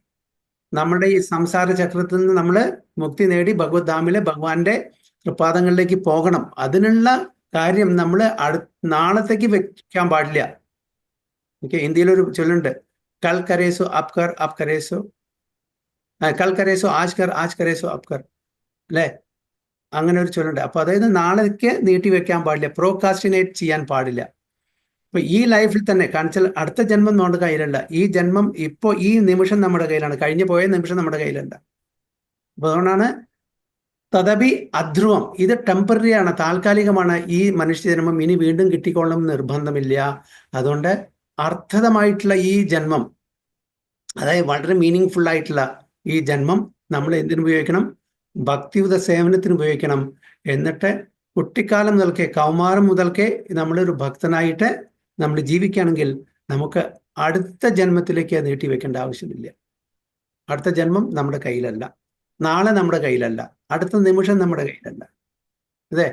നമ്മുടെ ഈ സംസാര ചക്രത്തിൽ നിന്ന് നമ്മൾ മുക്തി നേടി ഭഗവത്ധാമിലെ ഭഗവാന്റെ തൃപ്പാദങ്ങളിലേക്ക് പോകണം. അതിനുള്ള കാര്യം നമ്മൾ നാളത്തേക്ക് വെക്കാൻ പാടില്ല. ഓക്കെ. ഇന്ത്യയിലൊരു ചൊല്ലുണ്ട്, കൽ കരേസോ അപ് കർ, അപ് കരേസോ കൽ കരേസോ ആജ് കർ, ആജ് കരേസോ അപ് കർ, അല്ലേ? അങ്ങനെ ഒരു ചൊല്ലുണ്ട്. അപ്പൊ അതായത് നാളേക്ക് നീട്ടി വെക്കാൻ പാടില്ല, പ്രോകാസ്റ്റിനേറ്റ് ചെയ്യാൻ പാടില്ല. അപ്പൊ ഈ ലൈഫിൽ തന്നെ കാണിച്ചാൽ അടുത്ത ജന്മം നമ്മുടെ കയ്യിലല്ല. ഈ ജന്മം ഇപ്പോൾ ഈ നിമിഷം നമ്മുടെ കയ്യിലാണ്, കഴിഞ്ഞു പോയ നിമിഷം നമ്മുടെ കയ്യിലല്ല. അപ്പൊ അതുകൊണ്ടാണ് തദപി അധ്രുവം, ഇത് ടെമ്പററി ആണ്, താൽക്കാലികമാണ്. ഈ മനുഷ്യജന്മം ഇനി വീണ്ടും കിട്ടിക്കൊള്ളണം നിർബന്ധമില്ല. അതുകൊണ്ട് അർത്ഥതമായിട്ടുള്ള ഈ ജന്മം, അതായത് വളരെ മീനിങ് ഫുൾ ആയിട്ടുള്ള ഈ ജന്മം നമ്മൾ എന്തിനു ഉപയോഗിക്കണം? ഭക്തിയുത സേവനത്തിന് ഉപയോഗിക്കണം. എന്നിട്ട് കുട്ടിക്കാലം മുതൽക്കേ, കൗമാരം മുതൽക്കേ നമ്മളൊരു ഭക്തനായിട്ട് നമ്മൾ ജീവിക്കുകയാണെങ്കിൽ നമുക്ക് അടുത്ത ജന്മത്തിലേക്ക് നീട്ടി വെക്കേണ്ട ആവശ്യമില്ല. അടുത്ത ജന്മം നമ്മുടെ കയ്യിലല്ല, നാളെ നമ്മുടെ കയ്യിലല്ല, അടുത്ത നിമിഷം നമ്മുടെ കയ്യിലല്ല. അതെ,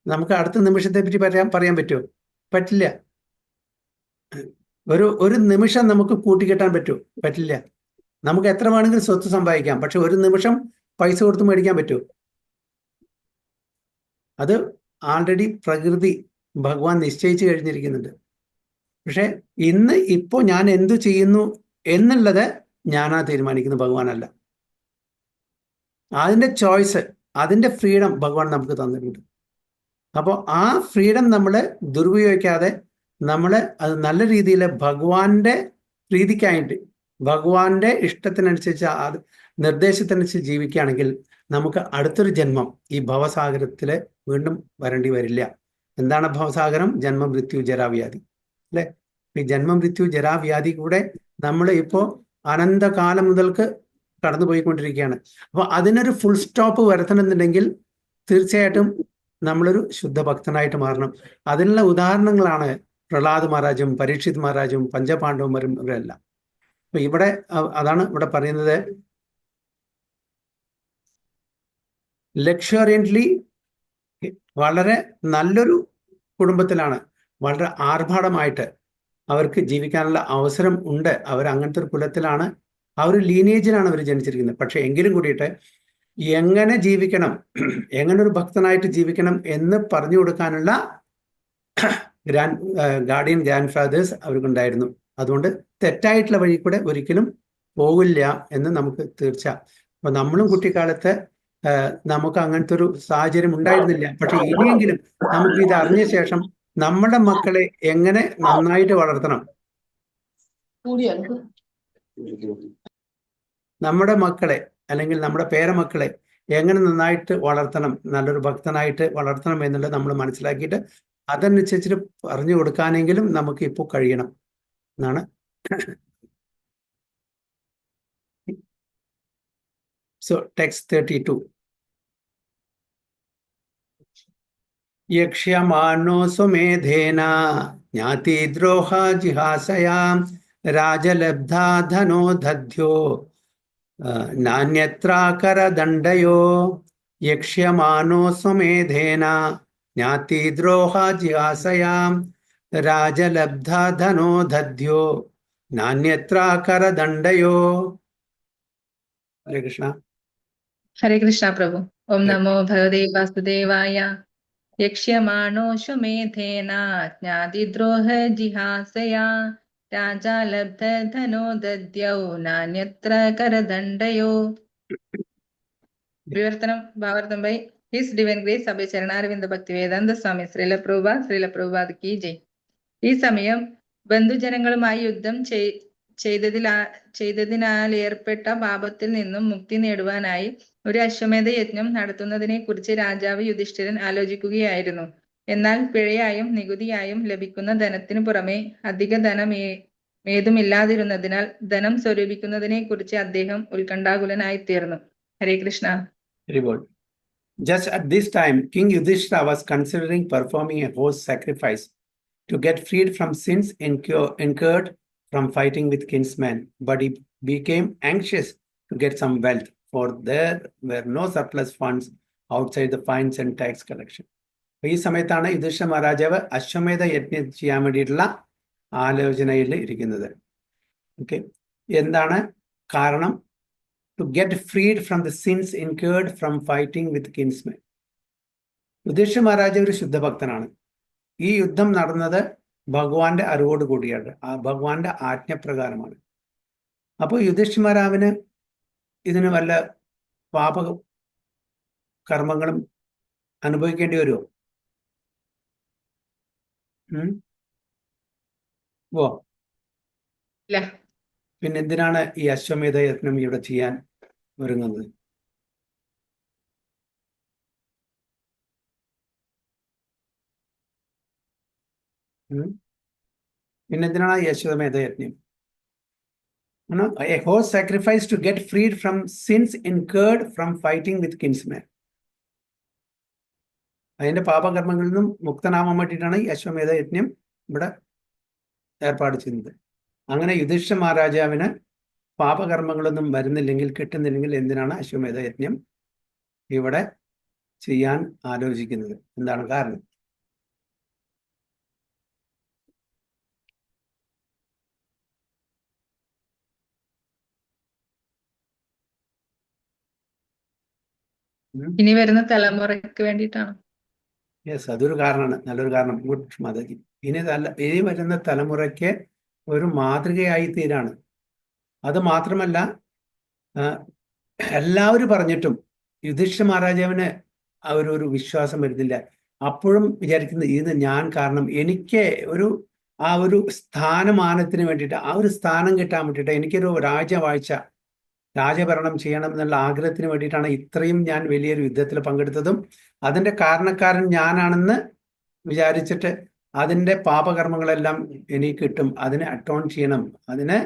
നമുക്ക് അടുത്ത നിമിഷത്തെ പറ്റി പറയാൻ പറ്റുമോ? പറ്റില്ല. ഒരു നിമിഷം നമുക്ക് കൂട്ടിക്കെട്ടാൻ പറ്റുമോ? പറ്റില്ല. നമുക്ക് എത്ര വേണമെങ്കിലും സ്വത്ത് സമ്പാദിക്കാം, പക്ഷെ ഒരു നിമിഷം പൈസ കൊടുത്ത് മേടിക്കാൻ പറ്റുമോ? അത് ആൾറെഡി പ്രകൃതി ഭഗവാൻ നിശ്ചയിച്ചു കഴിഞ്ഞിരിക്കുന്നുണ്ട്. പക്ഷെ ഇപ്പോൾ ഞാൻ എന്തു ചെയ്യുന്നു എന്നുള്ളത് ഞാനാ തീരുമാനിക്കുന്നത്, ഭഗവാനല്ല. അതിൻ്റെ ചോയ്സ്, അതിൻ്റെ ഫ്രീഡം ഭഗവാൻ നമുക്ക് തന്നിട്ടുണ്ട്. അപ്പോൾ ആ ഫ്രീഡം നമ്മൾ ദുരുപയോഗിക്കാതെ നമ്മൾ അത് നല്ല രീതിയിൽ ഭഗവാന്റെ പ്രീതിക്കായിട്ട്, ഭഗവാന്റെ ഇഷ്ടത്തിനനുസരിച്ച്, നിർദ്ദേശത്തിനനുസരിച്ച് ജീവിക്കുകയാണെങ്കിൽ നമുക്ക് അടുത്തൊരു ജന്മം ഈ ഭവസാഗരത്തിൽ വീണ്ടും വരേണ്ടി വരില്ല. എന്താണ് ഭവസാഗരം? ജന്മ മൃത്യു ജരാവ്യാധി, അല്ലെ? ഈ ജന്മ മൃത്യു ജരാവ്യാധി കൂടെ നമ്മൾ ഇപ്പോൾ അനന്തകാലം മുതൽക്ക് കടന്നു പോയിക്കൊണ്ടിരിക്കുകയാണ്. അപ്പോൾ അതിനൊരു ഫുൾ സ്റ്റോപ്പ് വരുത്തണമെന്നുണ്ടെങ്കിൽ തീർച്ചയായിട്ടും നമ്മളൊരു ശുദ്ധഭക്തനായിട്ട് മാറണം. അതിനുള്ള ഉദാഹരണങ്ങളാണ് പ്രഹ്ലാദ് മഹാരാജും പരീക്ഷിത് മഹാരാജും പഞ്ചപാണ്ഡവന്മാരും ഇവരെല്ലാം. അപ്പൊ ഇവിടെ അതാണ് ഇവിടെ പറയുന്നത്. ലക്ഷറിയന്റ്ലി വളരെ നല്ലൊരു കുടുംബത്തിലാണ്, വളരെ ആർഭാടമായിട്ട് അവർക്ക് ജീവിക്കാനുള്ള അവസരം ഉണ്ട്. അവർ അങ്ങനത്തെ ഒരു കുലത്തിലാണ്, ആ ഒരു ലീനേജിലാണ് അവർ ജനിച്ചിരിക്കുന്നത്. പക്ഷെ എങ്കിലും കൂടിയിട്ട് എങ്ങനെ ജീവിക്കണം, എങ്ങനെ ഒരു ഭക്തനായിട്ട് ജീവിക്കണം എന്ന് പറഞ്ഞു കൊടുക്കാനുള്ള ഗാർഡിയൻ ഗ്രാൻഡ് ഫാദേഴ്സ് അവർക്കുണ്ടായിരുന്നു. അതുകൊണ്ട് തെറ്റായിട്ടുള്ള വഴി കൂടെ ഒരിക്കലും പോകില്ല എന്ന് നമുക്ക് തീർച്ച. അപ്പൊ നമ്മളും കുട്ടിക്കാലത്ത് നമുക്ക് അങ്ങനത്തെ ഒരു സാഹചര്യം ഉണ്ടായിരുന്നില്ല. പക്ഷെ ഇനിയെങ്കിലും നമുക്ക് ഇത് അറിഞ്ഞ ശേഷം നമ്മുടെ മക്കളെ എങ്ങനെ നന്നായിട്ട് വളർത്തണം, നമ്മുടെ മക്കളെ അല്ലെങ്കിൽ നമ്മുടെ പേരമക്കളെ എങ്ങനെ നന്നായിട്ട് വളർത്തണം, നല്ലൊരു ഭക്തനായിട്ട് വളർത്തണം എന്നുള്ളത് നമ്മൾ മനസ്സിലാക്കിയിട്ട് അതനുസരിച്ചിട്ട് പറഞ്ഞു കൊടുക്കാനെങ്കിലും നമുക്ക് ഇപ്പോൾ കഴിയണം എന്നാണ്. So text 32. യക്ഷ്യമാനോ സ്വമേധേന ജ്ഞാതിദ്രോഹ ജിഹാസയാം രാജലബ്ധാ ധനോ ദധ്യോ നാന്യത്രാകരദണ്ഡയോ. യക്ഷ്യമാനോ സ്വമേധേന ജ്ഞാതിദ്രോഹ ജിഹാസയാം രാജലബ്ധാ ധനോ ദധ്യോ നാന്യത്രാകരദണ്ഡയോ. ഹരേ കൃഷ്ണ. ഹരേ കൃഷ്ണ പ്രഭു. ഓം നമോ ഭഗവതേ വാസുദേവായ. യക്ഷ്യമാണോഷുമേധേന ജ്ഞാതിദ്രോഹ ജിഹാസയാ രാജാ ലബ്ധ ധനോ ദദ്യൗ നാന്യത്ര കരദണ്ഡയോ. വിവർത്തനം ഭാവാർത്ഥം ബൈ ഹിസ് ഡിവൈൻ ഗ്രേസ് അഭയ ചരണാരവിന്ദ ഭക്തി വേദാന്ത സ്വാമി ശ്രീല പ്രഭുപാദ് കി ജയ്. ഈ സമയം ബന്ധുജനങ്ങളുമായി യുദ്ധം ചെയ്തതിനാൽ ഏർപ്പെട്ട പാപത്തിൽ നിന്നും മുക്തി നേടുവാനായി ഒരു അശ്വമേധ യജ്ഞം നടത്തുന്നതിനെ കുറിച്ച് രാജാവ് യുധിഷ്ഠിരൻ ആലോചിക്കുകയായിരുന്നു. എന്നാൽ പിഴയായും നികുതിയായും ലഭിക്കുന്ന ധനത്തിനു പുറമെ അധിക ധനമേതുമില്ലാതിരുന്നതിനാൽ ധനം സ്വരൂപിക്കുന്നതിനെ കുറിച്ച് അദ്ദേഹം ഉത്കണ്ഠാകുലനായി തീർന്നു. ഹരേ Krishna. Just at this time, King Yudhishthira was considering performing a horse sacrifice to get freed from sins incurred from fighting with kinsmen, but he became anxious to get some wealth, for there were no surplus funds outside the fines and tax collection. ഈ സമയത്താണ് യുധിഷ്ഠിര മഹാരാജാവ് അശ്വമേധ യജ്ഞം ചെയ്യാൻ വേണ്ടിയിട്ടുള്ള ആലോചനയിൽ ഇരിക്കുന്നത്. Okay, എന്താണ് കാരണം? To get freed from the sins incurred from fighting with kinsmen. Yudhishthira മഹാരാജാവ് ഒരു ശുദ്ധഭക്തനാണ്. ഈ യുദ്ധം നടന്നത് ഭഗവാന്റെ അറിവോട് കൂടിയാണ്, ഭഗവാന്റെ ആജ്ഞപ്രകാരമാണ്. അപ്പോൾ യുധിഷ്ഠിരമാരാവിന് ഇതിന് വല്ല പാപ കർമ്മങ്ങളും അനുഭവിക്കേണ്ടി വരുമോ? പിന്നെ എന്തിനാണ് ഈ അശ്വമേധ യജ്ഞം ഇവിടെ ചെയ്യാൻ ഒരുങ്ങുന്നത്? പിന്നെന്തിനാണ് ഈ അശ്വമേധ യജ്ഞം? A horse sacrifice to get freed from sins incurred from fighting with kinsmen. അതിന്റെ പാപകർമ്മങ്ങളിൽ നിന്നും മുക്തനാവാൻ വേണ്ടിയിട്ടാണ് ഈ അശ്വമേധ യജ്ഞം ഇവിടെ ഏർപ്പാട് ചെയ്യുന്നത്. അങ്ങനെ യുധിഷ്ഠിര മഹാരാജാവിന് പാപകർമ്മങ്ങളൊന്നും വരുന്നില്ലെങ്കിൽ, കിട്ടുന്നില്ലെങ്കിൽ എന്തിനാണ് അശ്വമേധ യജ്ഞം ഇവിടെ ചെയ്യാൻ ആലോചിക്കുന്നത്? എന്താണ് കാരണം? ഇനി വരുന്ന തലമുറയ്ക്ക് വേണ്ടിയിട്ടാണ്. യെസ്, അതൊരു കാരണമാണ്, നല്ലൊരു കാരണം. ഗുഡ് മാതാജി. ഇനി വരുന്ന തലമുറയ്ക്ക് ഒരു മാതൃകയായി തീരാണ്. അത് മാത്രമല്ല, എല്ലാവരും പറഞ്ഞിട്ടും യുധിഷ്ഠിര മഹാരാജാവിന് ഒരു വിശ്വാസം വരുന്നില്ല. അപ്പോഴും വിചാരിക്കുന്നത് ഇത് ഞാൻ കാരണം, എനിക്ക് ആ ഒരു സ്ഥാനമാനത്തിന് വേണ്ടിയിട്ട്, ആ ഒരു സ്ഥാനം കിട്ടാൻ വേണ്ടിയിട്ട്, എനിക്കൊരു രാജഭരണം ചെയ്യണം എന്നുള്ള ആഗ്രഹത്തിന് വേണ്ടിയിട്ടാണ് ഇത്രയും ഞാൻ വലിയൊരു യുദ്ധത്തിൽ പങ്കെടുത്തതും അതിൻ്റെ കാരണക്കാരൻ ഞാനാണെന്ന് വിചാരിച്ചിട്ട് അതിൻ്റെ പാപകർമ്മങ്ങളെല്ലാം എനിക്ക് കിട്ടും, അതിനെ അറ്റോൺ ചെയ്യണം, അതിന്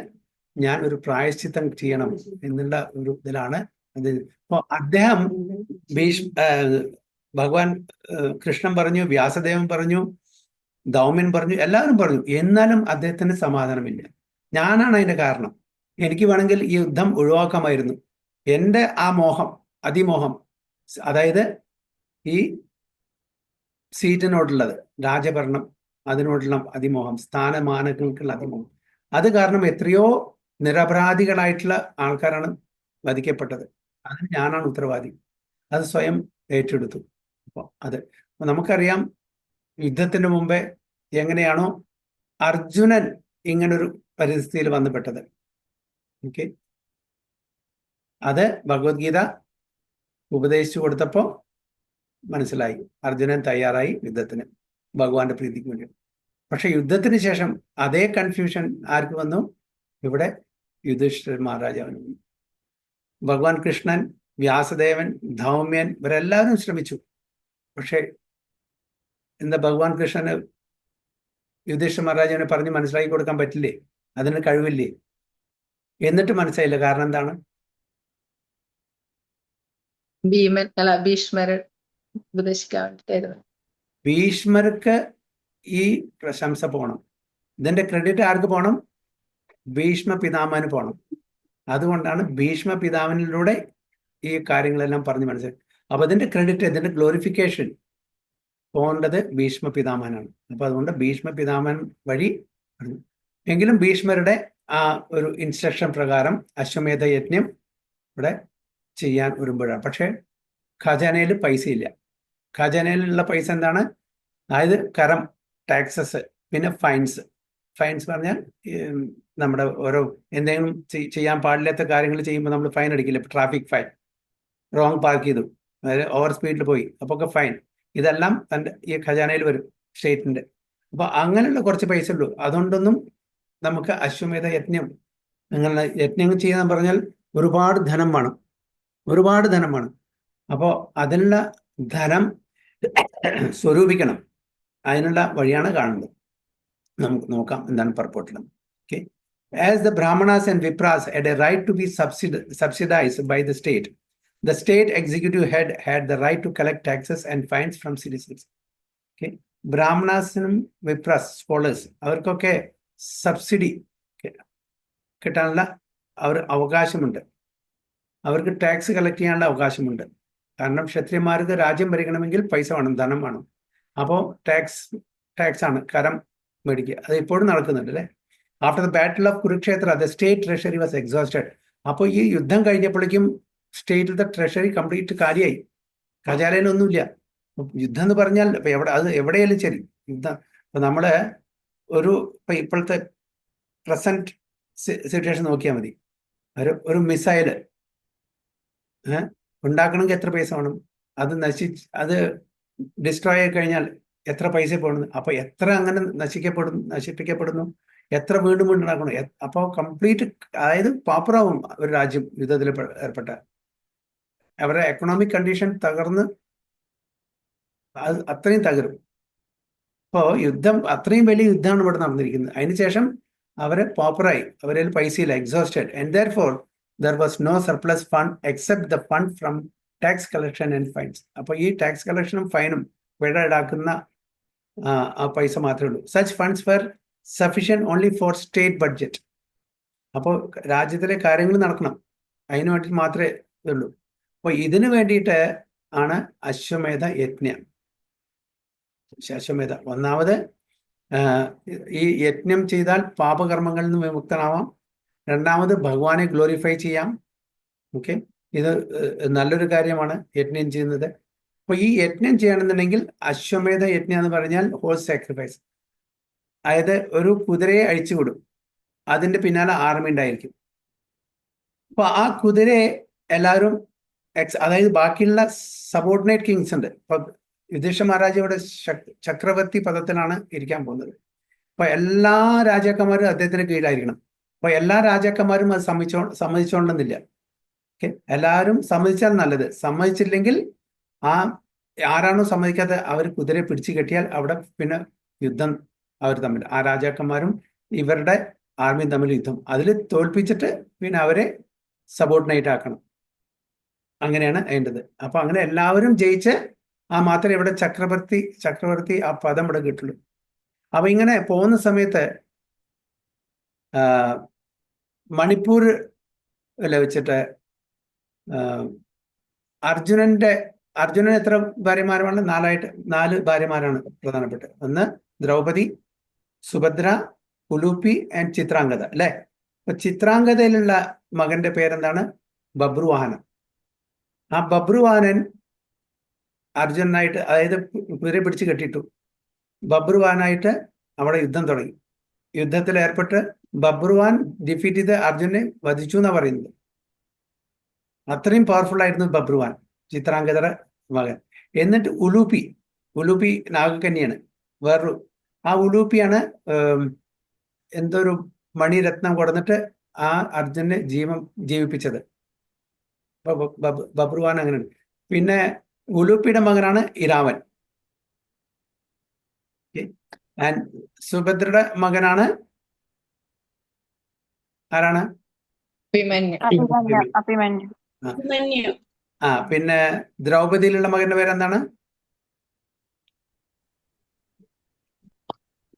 ഞാൻ ഒരു പ്രായശ്ചിത്തം ചെയ്യണം എന്നുള്ള ഒരു ഇതിലാണ് അത്. അപ്പോൾ അദ്ദേഹം ഭഗവാൻ കൃഷ്ണൻ പറഞ്ഞു, വ്യാസദേവൻ പറഞ്ഞു, ധൗമ്യൻ പറഞ്ഞു, എല്ലാവരും പറഞ്ഞു. എന്നാലും അദ്ദേഹത്തിന് സമാധാനമില്ല. ഞാനാണ് അതിന്റെ കാരണം. എനിക്ക് വേണമെങ്കിൽ ഈ യുദ്ധം ഒഴിവാക്കാമായിരുന്നു. എൻ്റെ ആ മോഹം, അതിമോഹം, അതായത് ഈ സീറ്റിനോടുള്ളത്, രാജഭരണം, അതിനോടുള്ള അതിമോഹം, സ്ഥാനമാനങ്ങൾക്കുള്ള അതിമോഹം, അത് കാരണം എത്രയോ നിരപരാധികളായിട്ടുള്ള ആൾക്കാരാണ് വധിക്കപ്പെട്ടത്. അതിന് ഞാനാണ് ഉത്തരവാദി. അത് സ്വയം ഏറ്റെടുത്തു. അപ്പോൾ നമുക്കറിയാം, യുദ്ധത്തിന് മുമ്പേ എങ്ങനെയാണോ അർജുനൻ ഇങ്ങനൊരു പരിസ്ഥിതിയിൽ വന്നുപെട്ടത്. ഓക്കെ, അത് ഭഗവത്ഗീത ഉപദേശിച്ചു കൊടുത്തപ്പോൾ മനസ്സിലായി. അർജുനൻ തയ്യാറായി യുദ്ധത്തിന്, ഭഗവാന്റെ പ്രീതിക്ക് വേണ്ടി. പക്ഷെ യുദ്ധത്തിന് ശേഷം അതേ കൺഫ്യൂഷൻ ആർക്ക് വന്നു? ഇവിടെ യുധിഷ്ഠിര മഹാരാജാവിന് വന്നു. ഭഗവാൻ കൃഷ്ണൻ, വ്യാസദേവൻ, ധൗമ്യൻ ഇവരെല്ലാവരും ശ്രമിച്ചു. പക്ഷെ എന്താ, ഭഗവാൻ കൃഷ്ണന് യുധിഷ്ഠിര മഹാരാജാവിനെ പറഞ്ഞ് മനസ്സിലാക്കി കൊടുക്കാൻ പറ്റില്ലേ? അതിന് കഴിവില്ലേ? എന്നിട്ട് മനസ്സിലായില്ല. കാരണം എന്താണ്? ഭീഷ്മരെ ഉപദേശിക്കാൻ വേണ്ടിയിട്ടായിരുന്നു. ഭീഷ്മർക്ക് ഈ പ്രശംസ പോണം. ഇതിന്റെ ക്രെഡിറ്റ് ആർക്ക് പോണം? ഭീഷ്മ പിതാമഹന് പോണം. അതുകൊണ്ടാണ് ഭീഷ്മ പിതാമഹനിലൂടെ ഈ കാര്യങ്ങളെല്ലാം പറഞ്ഞ് മനസ്സിലാക്കി. അപ്പൊ ഇതിന്റെ ക്രെഡിറ്റ്, ഇതിന്റെ ഗ്ലോറിഫിക്കേഷൻ പോകേണ്ടത് ഭീഷ്മ പിതാമഹനാണ്. അപ്പൊ അതുകൊണ്ട് ഭീഷ്മ പിതാമഹൻ വഴി. എങ്കിലും ഭീഷ്മരുടെ ആ ഒരു ഇൻസ്ട്രക്ഷൻ പ്രകാരം അശ്വമേധ യജ്ഞം ഇവിടെ ചെയ്യാൻ ഒരുമ്പോഴാണ്. പക്ഷെ ഖജാനയിൽ പൈസ ഇല്ല. ഖജാനയിലുള്ള പൈസ എന്താണ്? അതായത് കരം, ടാക്സസ്, പിന്നെ ഫൈൻസ്. ഫൈൻസ് പറഞ്ഞാൽ നമ്മുടെ ഓരോ എന്തെങ്കിലും ചെയ്യാൻ പാടില്ലാത്ത കാര്യങ്ങൾ ചെയ്യുമ്പോൾ നമ്മൾ ഫൈൻ അടിക്കില്ല. ട്രാഫിക് ഫൈൻ, റോങ് പാർക്ക് ചെയ്തു, അതായത് ഓവർ സ്പീഡിൽ പോയി, അപ്പോൾ ഒക്കെ ഫൈൻ. ഇതെല്ലാം തൻ്റെ ഈ ഖജാനയിൽ വരും, സ്റ്റേറ്റിൻ്റെ. അപ്പോൾ അങ്ങനെയുള്ള കുറച്ച് പൈസ ഉള്ളൂ. അതുകൊണ്ടൊന്നും നമുക്ക് അശ്വമേധ യജ്ഞം, അങ്ങനെ യജ്ഞങ്ങൾ ചെയ്യാൻ പറഞ്ഞാൽ ഒരുപാട് ധനം വേണം, ഒരുപാട് ധനം വേണം. അപ്പോൾ അതിനുള്ള ധനം സ്വരൂപിക്കണം. അതിനുള്ള വഴിയാണ് കാണുന്നത്. നമുക്ക് നോക്കാം എന്താണ് പർപ്പോട്ടിലും. Okay, as the Brahmanas and vipras had a right to be subsidized by the state executive head had the right to collect taxes and fines from citizens. Okay, ബ്രാഹ്മണാസിനും വിപ്രാസ്, സ്കോളേഴ്സ്, അവർക്കൊക്കെ സബ്സിഡി കിട്ടാനുള്ള അവകാശമുണ്ട്. അവർക്ക് ടാക്സ് കളക്ട് ചെയ്യാനുള്ള അവകാശമുണ്ട്. കാരണം ക്ഷത്രിയന്മാർക്ക് രാജ്യം ഭരിക്കണമെങ്കിൽ പൈസ വേണം, ധനം വേണം. അപ്പോൾ ടാക്സ് ആണ്, കരം മേടിക്കുക. അത് ഇപ്പോഴും നടക്കുന്നുണ്ട് അല്ലേ? After the battle of Kurukshetra the state treasury was exhausted. അപ്പോൾ ഈ യുദ്ധം കഴിഞ്ഞപ്പോഴേക്കും സ്റ്റേറ്റിലത്തെ ട്രഷറി കംപ്ലീറ്റ് കാര്യമായി, ഖജാനയിലൊന്നുമില്ല. യുദ്ധം എന്ന് പറഞ്ഞാൽ ഇപ്പം അത് എവിടെയായാലും ശരി യുദ്ധം. ഇപ്പം നമ്മൾ ഇപ്പോഴത്തെ പ്രസന്റ് സിറ്റുവേഷൻ നോക്കിയാൽ മതി. ഒരു മിസൈല് ഉണ്ടാക്കണമെങ്കിൽ എത്ര പൈസ വേണം? അത് ഡിസ്ട്രോയ് ആയി കഴിഞ്ഞാൽ എത്ര പൈസ പോകണം? അപ്പോൾ എത്ര അങ്ങനെ നശിപ്പിക്കപ്പെടുന്നു, എത്ര വീണ്ടും ഉണ്ടാക്കണം. അപ്പോൾ കംപ്ലീറ്റ്, അതായത് പാപ്പറാവും ഒരു രാജ്യം യുദ്ധത്തിൽ ഏർപ്പെട്ട. അവരുടെ എക്കണോമിക് കണ്ടീഷൻ തകർന്ന് അത് അത്രയും തകരും. അപ്പോൾ യുദ്ധം, അത്രയും വലിയ യുദ്ധമാണ് ഇവിടെ നടന്നിരിക്കുന്നത്. അതിനുശേഷം അവരെ പോപ്പറായി, അവരിൽ പൈസയില്ല, exhausted. And therefore there was no surplus fund except the fund from tax collection and fines. അപ്പോൾ ഈ ടാക്സ് കളക്ഷനും ഫൈനും പിഴ ഈടാക്കുന്ന ആ പൈസ മാത്രമേ ഉള്ളൂ. Such funds were sufficient only for state budget. അപ്പോൾ രാജ്യത്തിലെ കാര്യങ്ങൾ നടക്കണം, അതിനു വേണ്ടി മാത്രമേ ഇതുള്ളൂ. അപ്പോൾ ഇതിനു വേണ്ടിയിട്ട് ആണ് അശ്വമേധ യജ്ഞം. അശ്വമേധ ഒന്നാമത്, ഈ യജ്ഞം ചെയ്താൽ പാപകർമ്മങ്ങളിൽ നിന്ന് വിമുക്തനാവാം. രണ്ടാമത് ഭഗവാനെ ഗ്ലോറിഫൈ ചെയ്യാം. ഓക്കെ, ഇത് നല്ലൊരു കാര്യമാണ് യജ്ഞം ചെയ്യുന്നത്. അപ്പോൾ ഈ യജ്ഞം ചെയ്യണമെന്നുണ്ടെങ്കിൽ അശ്വമേധ യജ്ഞം എന്ന് പറഞ്ഞാൽ ഹോഴ്സ് സാക്രിഫൈസ്. അതായത് ഒരു കുതിരയെ അഴിച്ചുവിടും, അതിൻ്റെ പിന്നാലെ ആർമി ഉണ്ടായിരിക്കും. അപ്പോൾ ആ കുതിരയെ എല്ലാവരും അതായത് ബാക്കിയുള്ള സബോർഡിനേറ്റ് കിങ്സ് ഉണ്ട്. ഇപ്പൊ യുധിഷ്ഠിര മഹാരാജ ഇവിടെ ചക്രവർത്തി പദത്തിലാണ് ഇരിക്കാൻ പോകുന്നത്. അപ്പൊ എല്ലാ രാജാക്കന്മാരും അദ്ദേഹത്തിന് കീഴിലായിരിക്കണം. അപ്പൊ എല്ലാ രാജാക്കന്മാരും അത് സമ്മതിച്ചോണ്ടെന്നില്ല. ഓക്കെ, എല്ലാവരും സമ്മതിച്ചാൽ നല്ലത്. സമ്മതിച്ചില്ലെങ്കിൽ ആരാണോ സമ്മതിക്കാതെ അവർ കുതിരയെ പിടിച്ചു കെട്ടിയാൽ അവിടെ പിന്നെ യുദ്ധം അവർ തമ്മിൽ, ആ രാജാക്കന്മാരും ഇവരുടെ ആർമിയും തമ്മിൽ യുദ്ധം. അതിൽ തോൽപ്പിച്ചിട്ട് പിന്നെ അവരെ സബോർഡിനേറ്റ് ആക്കണം. അങ്ങനെയാണ് വേണ്ടത്. അപ്പൊ അങ്ങനെ എല്ലാവരും ജയിച്ച് ആ മാത്രമേ ഇവിടെ ചക്രവർത്തി ആ പദം ഇവിടെ കിട്ടുള്ളൂ. അപ്പൊ ഇങ്ങനെ പോകുന്ന സമയത്ത് മണിപ്പൂരിൽ വെച്ചിട്ട് അർജുനൻ എത്ര ഭാര്യമാരാണ്? 4 ഭാര്യമാരാണ് പ്രധാനപ്പെട്ടത്. ഒന്ന് ദ്രൗപദി, സുഭദ്ര, ഉലൂപ്പി ആൻഡ് ചിത്രാംഗത, അല്ലെ? അപ്പൊ ചിത്രാംഗതയിലുള്ള മകന്റെ പേരെന്താണ്? ബബ്രുവാഹനൻ. ആ ബബ്രുവാഹനൻ അർജുനായിട്ട്, അതായത് കുതിരെ പിടിച്ച് കെട്ടിട്ടു. ബബ്രുവാനായിട്ട് അവിടെ യുദ്ധം തുടങ്ങി. യുദ്ധത്തിൽ ഏർപ്പെട്ട് ബബ്രുവാൻ ഡിഫീറ്റ് ചെയ്ത് അർജുനെ വധിച്ചു എന്നാ പറയുന്നത്. അത്രയും പവർഫുൾ ആയിരുന്നു ബബ്രുവാൻ, ചിത്രാംഗതയുടെ മകൻ. എന്നിട്ട് ഉലൂപ്പി നാഗകന്യാണ് വേറൊരു. ആ ഉലൂപ്പിയാണ് എന്തൊരു മണിരത്നം കൊടുത്തിട്ട് ആ അർജുനെ ജീവിപ്പിച്ചത്. ബബ്രുവാൻ അങ്ങനെയാണ്. പിന്നെ ഉലൂപ്പിയുടെ മകനാണ് ഇരാവൻ. ആൻഡ് സുഭദ്രയുടെ മകനാണ് ആരാണ്? അഭിമന്യു. പിന്നെ ദ്രൗപദിയിലുള്ള മകന്റെ പേരെന്താണ്?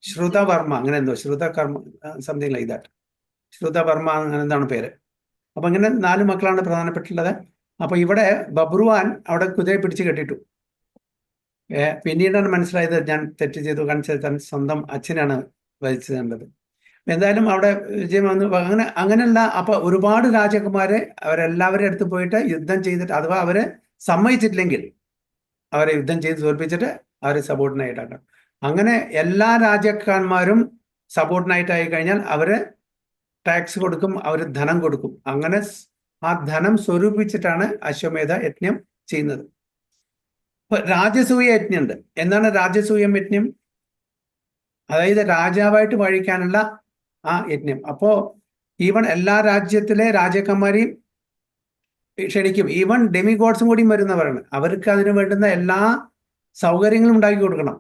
ശ്രുതവർമ്മ, അങ്ങനെ എന്തോ, ശ്രുതകർമ്മ, സംതിങ് ലൈക്ക് ദാറ്റ്. ശ്രുതവർമ്മ അങ്ങനെ എന്താണ് പേര്. അപ്പൊ ഇങ്ങനെ 4 മക്കളാണ് പ്രധാനപ്പെട്ടുള്ളത്. അപ്പൊ ഇവിടെ ബബ്രുവാൻ അവിടെ കുതിരയെ പിടിച്ച് കെട്ടിട്ടു. പിന്നീടാണ് മനസ്സിലായത് ഞാൻ തെറ്റ് ചെയ്തു, കാണിച്ചാൽ സ്വന്തം അച്ഛനാണ് വധിച്ചത്. എന്തായാലും അവിടെ വിജയം വന്നു. അങ്ങനെയുള്ള അപ്പൊ ഒരുപാട് രാജകുമാരെ അവരെല്ലാവരും അടുത്ത് പോയിട്ട് യുദ്ധം ചെയ്തിട്ട്, അഥവാ അവരെ സമ്മതിച്ചിട്ടില്ലെങ്കിൽ അവരെ യുദ്ധം ചെയ്ത് തോൽപ്പിച്ചിട്ട് അവരെ സബോർഡിനായിട്ടാക്കണം. അങ്ങനെ എല്ലാ രാജാക്കന്മാരും സബോർഡിനായിട്ടായി കഴിഞ്ഞാൽ അവര് ടാക്സ് കൊടുക്കും, അവര് ധനം കൊടുക്കും. അങ്ങനെ ആ ധനം സ്വരൂപിച്ചിട്ടാണ് അശ്വമേധ യജ്ഞം ചെയ്യുന്നത്. ഇപ്പൊ രാജസൂയ യജ്ഞമുണ്ട്. എന്താണ് രാജസൂയം യജ്ഞം? അതായത് രാജാവായിട്ട് വഴിക്കാനുള്ള ആ യജ്ഞം. അപ്പോ ഈവൻ എല്ലാ രാജ്യത്തിലെ രാജാക്കന്മാരെയും ക്ഷണിക്കും. ഈവൻ ഡെമിഗോഡ്സും കൂടി വരുന്നവരാണ്. അവർക്ക് അതിന് വേണ്ടുന്ന എല്ലാ സൗകര്യങ്ങളും ഉണ്ടാക്കി കൊടുക്കണം,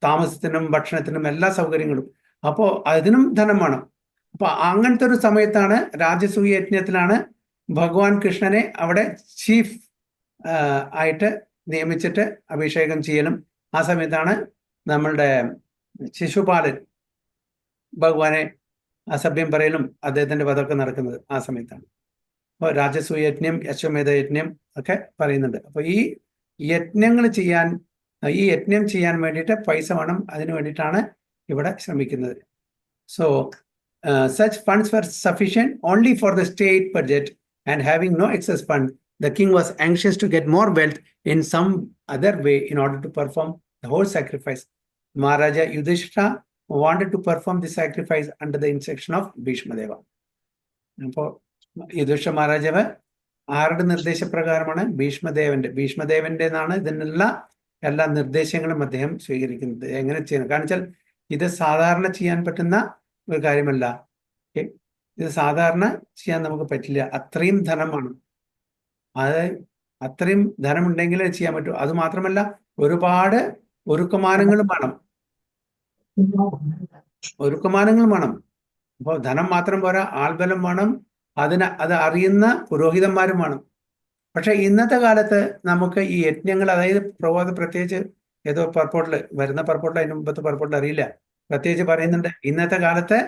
താമസത്തിനും ഭക്ഷണത്തിനും എല്ലാ സൗകര്യങ്ങളും. അപ്പോൾ അതിനും ധനം വേണം. അപ്പൊ അങ്ങനത്തെ ഒരു സമയത്താണ് രാജസൂയ യജ്ഞത്തിലാണ് ഭഗവാൻ കൃഷ്ണനെ അവിടെ ചീഫ് ആയിട്ട് നിയമിച്ചിട്ട് അഭിഷേകം ചെയ്യലും. ആ സമയത്താണ് നമ്മളുടെ ശിശുപാലൻ ഭഗവാനെ അസഭ്യം പറയലും അദ്ദേഹത്തിന്റെ വധമൊക്കെ നടക്കുന്നത് ആ സമയത്താണ്. അപ്പോൾ രാജസൂയ യജ്ഞം, അശ്വമേധ യജ്ഞം ഒക്കെ പറയുന്നുണ്ട്. അപ്പൊ ഈ യജ്ഞം ചെയ്യാൻ വേണ്ടിയിട്ട് പൈസ വേണം. അതിനു വേണ്ടിയിട്ടാണ് ഇവിടെ ശ്രമിക്കുന്നത്. So such funds were sufficient only for the state budget, and having no excess fund, the king was anxious to get more wealth in some other way in order to perform the whole sacrifice. Maharaja Yudhishthira wanted to perform the sacrifice under the instruction of Bhishma Deva. അപ്പോൾ യുധിഷ്ഠിര മഹാരാജാവ് ആരുടെ നിർദ്ദേശപ്രകാരമാണ്? ഭീഷ്മദേവന്റെ എന്നാണ് ഇതിനുള്ള എല്ലാ നിർദ്ദേശങ്ങളും അദ്ദേഹം സ്വീകരിക്കുന്നത്. എങ്ങനെ ചെയ്യണം? കാരണം വെച്ചാൽ ഇത് സാധാരണ ചെയ്യാൻ പറ്റുന്ന ഒരു കാര്യമല്ല. ഇത് സാധാരണ ചെയ്യാൻ നമുക്ക് പറ്റില്ല. അത്രയും ധനമാണ്. അത് അത്രയും ധനമുണ്ടെങ്കിലേ ചെയ്യാൻ പറ്റൂ. അത് മാത്രമല്ല, ഒരുപാട് ഒരുക്കമാനങ്ങളും വേണം. അപ്പോൾ ധനം മാത്രം പോരാ, ആൾബലം വേണം. അത് അറിയുന്ന പുരോഹിതന്മാരും വേണം. പക്ഷെ ഇന്നത്തെ കാലത്ത് നമുക്ക് ഈ യജ്ഞങ്ങൾ, അതായത് പ്രത്യേകിച്ച് ഏതോ പർപ്പോട്ടിൽ വരുന്ന പർപ്പോട്ടിൽ, അതിന് മുമ്പത്തെ പർപ്പോട്ടിൽ അറിയില്ല, പ്രത്യേകിച്ച് പറയുന്നുണ്ട്, ഇന്നത്തെ കാലത്ത്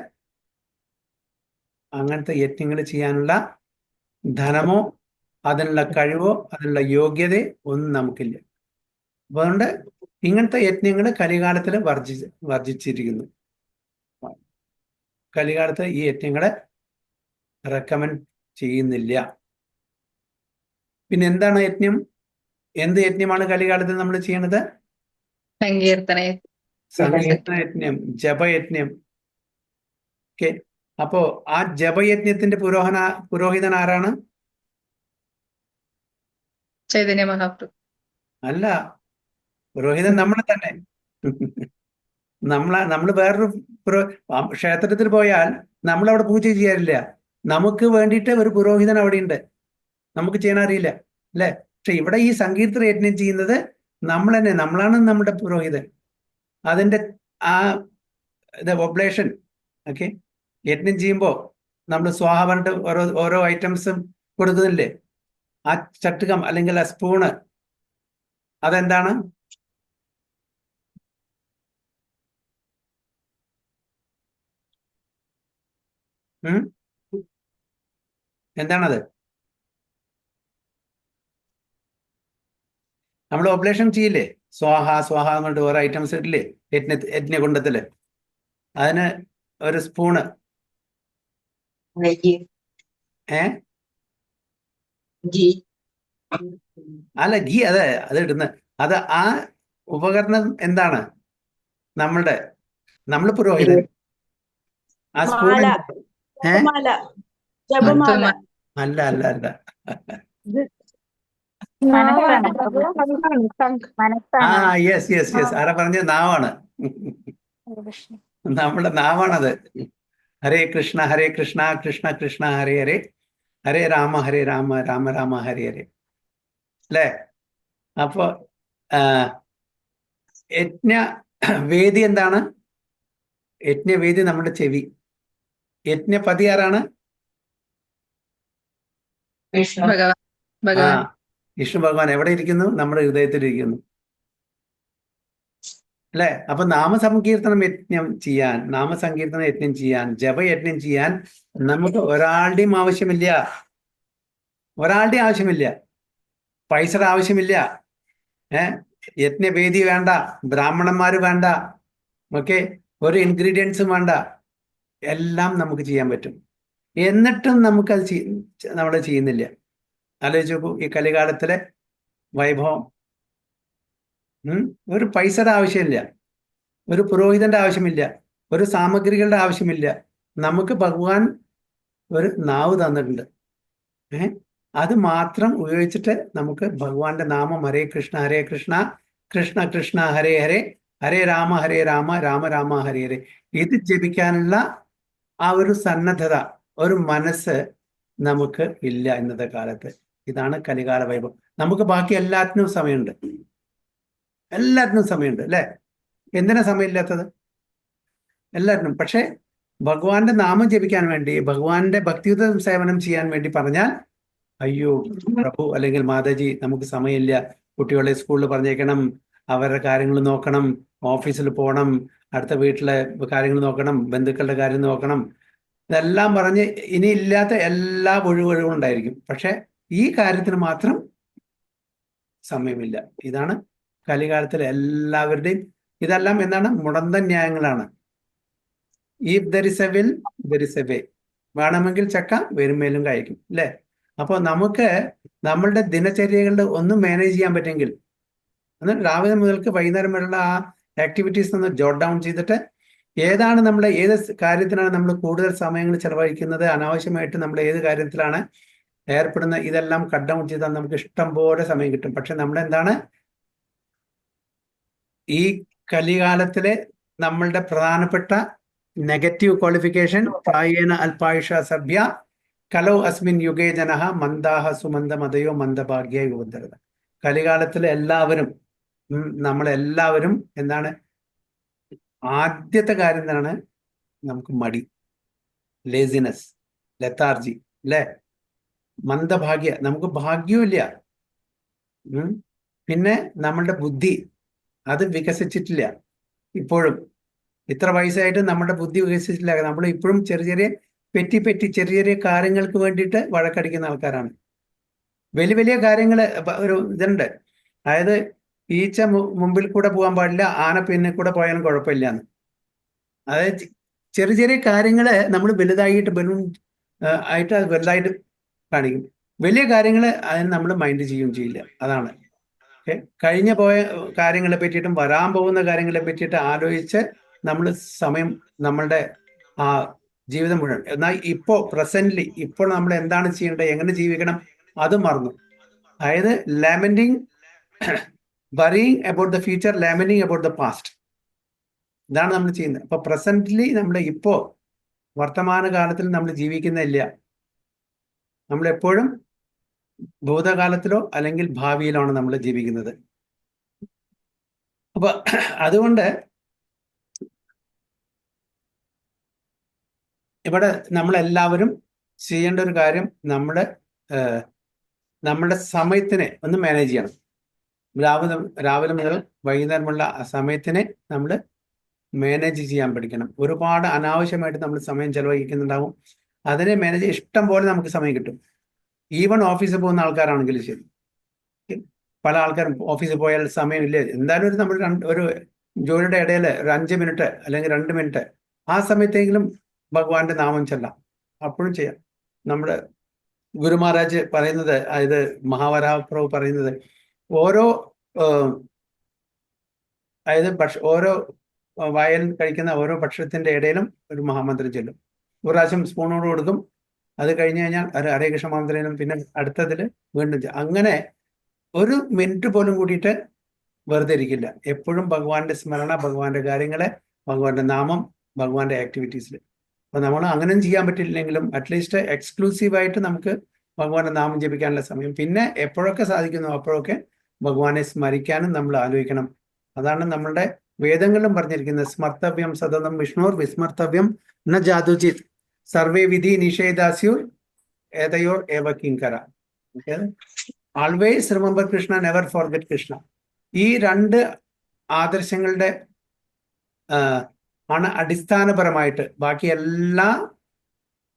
അങ്ങനത്തെ യജ്ഞങ്ങൾ ചെയ്യാനുള്ള ധനമോ അതിനുള്ള കഴിവോ അതിനുള്ള യോഗ്യതയോ ഒന്നും നമുക്കില്ല. അതുകൊണ്ട് ഇങ്ങനത്തെ യജ്ഞങ്ങൾ കലികാലത്തിൽ വർജിച്ചിരിക്കുന്നു. കലികാലത്ത് ഈ യജ്ഞങ്ങളെ റെക്കമെൻഡ് ചെയ്യുന്നില്ല. പിന്നെ എന്താണ് യജ്ഞം? എന്ത് യജ്ഞമാണ് കലികാലത്ത് നമ്മൾ ചെയ്യണത്? സങ്കീർത്തന യജ്ഞം, ജപയജ്ഞം. ഓക്കെ. അപ്പോ ആ ജപയജ്ഞത്തിന്റെ പുരോഹിതൻ ആരാണ്? ചൈതന്യ മഹാപ്രഭു. അല്ല, പുരോഹിതൻ നമ്മളെ തന്നെ. നമ്മൾ വേറൊരു ക്ഷേത്രത്തിൽ പോയാൽ നമ്മളവിടെ പൂജ ചെയ്യാറില്ല. നമുക്ക് വേണ്ടിയിട്ട് ഒരു പുരോഹിതൻ അവിടെ ഉണ്ട്. നമുക്ക് ചെയ്യാൻ അറിയില്ല, അല്ലെ? പക്ഷെ ഇവിടെ ഈ സങ്കീർത്തന യജ്ഞം ചെയ്യുന്നത് നമ്മൾ തന്നെ, നമ്മളാണ് നമ്മുടെ പുരോഹിതൻ. അതിന്റെ ആ ഒബ്ലേഷൻ, ഓക്കെ, യജ്ഞം ചെയ്യുമ്പോൾ നമ്മൾ സ്വാഹ പറഞ്ഞിട്ട് ഓരോ ഐറ്റംസും കൊടുക്കുന്നില്ലേ? ആ ചട്ടുകം അല്ലെങ്കിൽ ആ സ്പൂണ്, അതെന്താണ്? ഉം? എന്താണത്? നമ്മൾ ഒബ്ലേഷൻ ചെയ്യില്ലേ? സ്വാഹ സ്വാഹ എന്നിട്ട് ഓരോ ഐറ്റംസ് ഇട്ടില്ലേ യജ്ഞകുണ്ടത്തില്? അതിന് ഒരു സ്പൂണ് ഏ അല്ല ഗീ അതെ അത് ഇടുന്ന അത് ആ ഉപകരണം എന്താണ്? നമ്മൾ പുരോഹിതൻ ആ സ്പൂൺ മാല, ഏ ജപമാല, ജപമാല. അല്ല അല്ല അല്ല ആ യെസ് യെസ് യെസ് ആരാ പറഞ്ഞത്? നാവാണ്. നമ്മുടെ നാവാണത്. ഹരേ കൃഷ്ണ കൃഷ്ണ കൃഷ്ണ ഹരേ ഹരേ ഹരേ രാമ രാമ രാമ ഹരേ ഹരേ അല്ലേ? അപ്പൊ യജ്ഞ വേദി എന്താണ്? യജ്ഞവേദി നമ്മുടെ ചെവി. യജ്ഞപതി ആരാണ്? ഭഗവാൻ ആ ഭഗവാൻ വിഷ്ണു ഭഗവാൻ എവിടെ ഇരിക്കുന്നു? നമ്മുടെ ഹൃദയത്തിൽ ഇരിക്കുന്നു അല്ലെ? അപ്പൊ നാമസങ്കീർത്തനം യജ്ഞം ചെയ്യാൻ, നാമസങ്കീർത്തനം യജ്ഞം ചെയ്യാൻ, ജപയജ്ഞം ചെയ്യാൻ നമുക്ക് ഒരാളുടെയും ആവശ്യമില്ല. ഒരാളുടെയും ആവശ്യമില്ല. പൈസയുടെ ആവശ്യമില്ല. യജ്ഞവേദി വേണ്ട, ബ്രാഹ്മണന്മാര് വേണ്ട, ഓക്കെ, ഒരു ഇൻഗ്രീഡിയൻസും വേണ്ട, എല്ലാം നമുക്ക് ചെയ്യാൻ പറ്റും. എന്നിട്ടും നമുക്കത് നമ്മൾ ചെയ്യുന്നില്ല. ആലോചിച്ച് നോക്കൂ ഈ കലികാലത്തിലെ വൈഭവം. ഒരു പൈസയുടെ ആവശ്യമില്ല, ഒരു പുരോഹിതന്റെ ആവശ്യമില്ല, ഒരു സാമഗ്രികളുടെ ആവശ്യമില്ല. നമുക്ക് ഭഗവാൻ ഒരു നാവ് തന്നിട്ടുണ്ട്. അത് മാത്രം ഉപയോഗിച്ചിട്ട് നമുക്ക് ഭഗവാന്റെ നാമം ഹരേ കൃഷ്ണ കൃഷ്ണ കൃഷ്ണ ഹരേ ഹരേ ഹരേ രാമ രാമ രാമ ഹരേ ഹരേ ഇത് ജപിക്കാനുള്ള ആ ഒരു സന്നദ്ധത, ഒരു മനസ്സ് നമുക്ക് ഇല്ല ഇന്നത്തെ കാലത്ത്. ഇതാണ് കലികാല വൈഭവം. നമുക്ക് ബാക്കി എല്ലാത്തിനും സമയമുണ്ട്, എല്ലാത്തിനും സമയമുണ്ട് അല്ലെ? എന്തിനാ സമയമില്ലാത്തത്? എല്ലാത്തിനും. പക്ഷെ ഭഗവാന്റെ നാമം ജപിക്കാൻ വേണ്ടി, ഭഗവാന്റെ ഭക്തിയുത സേവനം ചെയ്യാൻ വേണ്ടി പറഞ്ഞാൽ അയ്യോ പ്രഭു അല്ലെങ്കിൽ മാതാജി നമുക്ക് സമയമില്ല, കുട്ടികളെ സ്കൂളിൽ പറഞ്ഞേക്കണം, അവരുടെ കാര്യങ്ങൾ നോക്കണം, ഓഫീസിൽ പോകണം, അടുത്ത വീട്ടിലെ കാര്യങ്ങൾ നോക്കണം, ബന്ധുക്കളുടെ കാര്യം നോക്കണം, ഇതെല്ലാം പറഞ്ഞ് ഇനി ഇല്ലാത്ത എല്ലാ ഒഴിവുകളും ഉണ്ടായിരിക്കും. പക്ഷെ ഈ കാര്യത്തിന് മാത്രം സമയമില്ല. ഇതാണ് കലികാലത്തിലെ എല്ലാവരുടെയും. ഇതെല്ലാം എന്താണ്? മുടന്തൻ ന്യായങ്ങളാണ്. If there is a will there is a way. വേണമെങ്കിൽ ചക്ക വരുമേലും കഴിക്കും അല്ലേ? അപ്പോൾ നമുക്ക് നമ്മളുടെ ദിനചര്യകളുടെ ഒന്നും മാനേജ് ചെയ്യാൻ പറ്റുമെങ്കിൽ എന്നാൽ രാവിലെ മുതൽക്ക് വൈകുന്നേരം വരെയുള്ള ആ ആക്ടിവിറ്റീസ് ഒന്ന് ജോട്ട് ഡൗൺ ചെയ്തിട്ട് ഏതാണ് നമ്മൾ ഏത് കാര്യത്തിനാണ് നമ്മൾ കൂടുതൽ സമയങ്ങൾ ചെലവഴിക്കുന്നത്, അനാവശ്യമായിട്ട് നമ്മൾ ഏത് കാര്യത്തിലാണ് ഏർപ്പെടുന്നത്, ഇതെല്ലാം കട്ട് ഡൗൺ ചെയ്താൽ നമുക്ക് ഇഷ്ടം പോലെ സമയം കിട്ടും. പക്ഷെ നമ്മളെന്താണ് ഈ കലികാലത്തിലെ നമ്മളുടെ പ്രധാനപ്പെട്ട നെഗറ്റീവ് ക്വാളിഫിക്കേഷൻ? പ്രായേണ അല്പായുഷ സഭ്യ കലോ അസ്മിൻ യുഗേ ജനഃ മന്ദാഹ സുമന്ദമതയോ മന്ദഭാഗ്യ യുവതരത. കലികാലത്തിലെ എല്ലാവരും നമ്മളെല്ലാവരും എന്താണ്? ആദ്യത്തെ കാര്യം എന്താണ്? നമുക്ക് മടി, ലേസിനെസ്, ലെത്താർജി അല്ലെ? മന്ദഭാഗ്യ, നമുക്ക് ഭാഗ്യമില്ല. പിന്നെ നമ്മളുടെ ബുദ്ധി അത് വികസിച്ചിട്ടില്ല ഇപ്പോഴും. ഇത്ര വയസ്സായിട്ട് നമ്മുടെ ബുദ്ധി വികസിച്ചിട്ടില്ല. നമ്മൾ ഇപ്പോഴും ചെറിയ ചെറിയ കാര്യങ്ങൾക്ക് വേണ്ടിയിട്ട് വഴക്കടിക്കുന്ന ആൾക്കാരാണ്. വലിയ വലിയ കാര്യങ്ങൾ ഒരു ഇതുണ്ട്, അതായത് ഈച്ച മുമ്പിൽ കൂടെ പോകാൻ പാടില്ല, ആന പിന്നിൽ കൂടെ പോയാലും കുഴപ്പമില്ല എന്ന്. അതായത് ചെറിയ കാര്യങ്ങള് നമ്മൾ വലുതായിട്ട് ബലൂൺ ആയിട്ട് അത് വലുതായിട്ട് കാണിക്കും. വലിയ കാര്യങ്ങൾ അതിന് നമ്മൾ മൈൻഡ് ചെയ്യുകയും ചെയ്യില്ല. അതാണ് കഴിഞ്ഞു പോയ കാര്യങ്ങളെ പറ്റിയിട്ടും വരാൻ പോകുന്ന കാര്യങ്ങളെ പറ്റിയിട്ട് ആലോചിച്ച് നമ്മൾ സമയം നമ്മളുടെ ആ ജീവിതം മുഴുവൻ. എന്നാൽ ഇപ്പോൾ പ്രസന്റ്ലി ഇപ്പോൾ നമ്മൾ എന്താണ് ചെയ്യേണ്ടത്, എങ്ങനെ ജീവിക്കണം, അത് മറന്നു. അതായത് lamenting, worrying about the future, lamenting about the past. ഇതാണ് നമ്മൾ ചെയ്യുന്നത്. അപ്പൊ പ്രസന്റ്ലി നമ്മൾ ഇപ്പോ വർത്തമാന കാലത്തിൽ നമ്മൾ ജീവിക്കുന്നില്ല. നമ്മളെപ്പോഴും ഭൂതകാലത്തിലോ അല്ലെങ്കിൽ ഭാവിയിലാണ് നമ്മൾ ജീവിക്കുന്നത്. അപ്പൊ അതുകൊണ്ട് ഇവിടെ നമ്മളെല്ലാവരും ചെയ്യേണ്ട ഒരു കാര്യം, നമ്മുടെ സമയത്തിനെ ഒന്ന് മാനേജ് ചെയ്യണം. രാവിലെ മുതൽ വൈകുന്നേരമുള്ള ആ സമയത്തിനെ നമ്മൾ മാനേജ് ചെയ്യാൻ പഠിക്കണം. ഒരുപാട് അനാവശ്യമായിട്ട് നമ്മൾ സമയം ചെലവഴിക്കുന്നുണ്ടാവും. അതിനെ മാനേജ് ഇഷ്ടം പോലെ നമുക്ക് സമയം കിട്ടും. ഈവൻ ഓഫീസിൽ പോകുന്ന ആൾക്കാരാണെങ്കിൽ ശരി, പല ആൾക്കാരും ഓഫീസിൽ പോയാൽ സമയമില്ല. എന്തായാലും നമ്മൾ ഒരു ജോലിയുടെ ഇടയിൽ ഒരു 5 മിനിറ്റ് അല്ലെങ്കിൽ 2 മിനിറ്റ് ആ സമയത്തെങ്കിലും ഭഗവാന്റെ നാമം ചെല്ലാം. അപ്പോഴും ചെയ്യാം. നമ്മുടെ ഗുരു മഹാരാജ് പറയുന്നത്, അതായത് മഹാവരാഹപ്രഭു പറയുന്നത്, ഓരോ അതായത് ഓരോ വായൽ കഴിക്കുന്ന ഓരോ ഭക്ഷണത്തിന്റെ ഇടയിലും ഒരു മഹാമന്ത്രം ചൊല്ലും. ഒരു പ്രാവശ്യം സ്പൂണോട് കൊടുക്കും, അത് കഴിഞ്ഞ് കഴിഞ്ഞാൽ ഹരേ കൃഷ്ണ മന്ത്രം, പിന്നെ അടുത്തതിൽ വീണ്ടും അങ്ങനെ ഒരു മിനിറ്റ് പോലും കൂടിയിട്ട് വെറുതെ ഇരിക്കില്ല. എപ്പോഴും ഭഗവാന്റെ സ്മരണ, ഭഗവാന്റെ കാര്യങ്ങളെ, ഭഗവാന്റെ നാമം, ഭഗവാന്റെ ആക്ടിവിറ്റീസിൽ. അപ്പൊ നമ്മൾ അങ്ങനെ ചെയ്യാൻ പറ്റില്ലെങ്കിലും അറ്റ്ലീസ്റ്റ് എക്സ്ക്ലൂസീവായിട്ട് നമുക്ക് ഭഗവാന്റെ നാമം ജപിക്കാനുള്ള സമയം, പിന്നെ എപ്പോഴൊക്കെ സാധിക്കുന്നു അപ്പോഴൊക്കെ ഭഗവാനെ സ്മരിക്കാനും നമ്മൾ ആലോചിക്കണം. അതാണ് നമ്മളുടെ വേദങ്ങളിലും പറഞ്ഞിരിക്കുന്നത്, സ്മർത്തവ്യം സതതം വിഷ്ണുർ വിസ്മർത്തവ്യം ന ജാതുജിത് സർവേ വിധി നിഷേധാസ്യു ഏതയോർ ഏവ കിങ്കര. Always remember Krishna, never forget Krishna. ഈ 2 ആദർശങ്ങളുടെ ആണ് അടിസ്ഥാനപരമായിട്ട് ബാക്കി എല്ലാ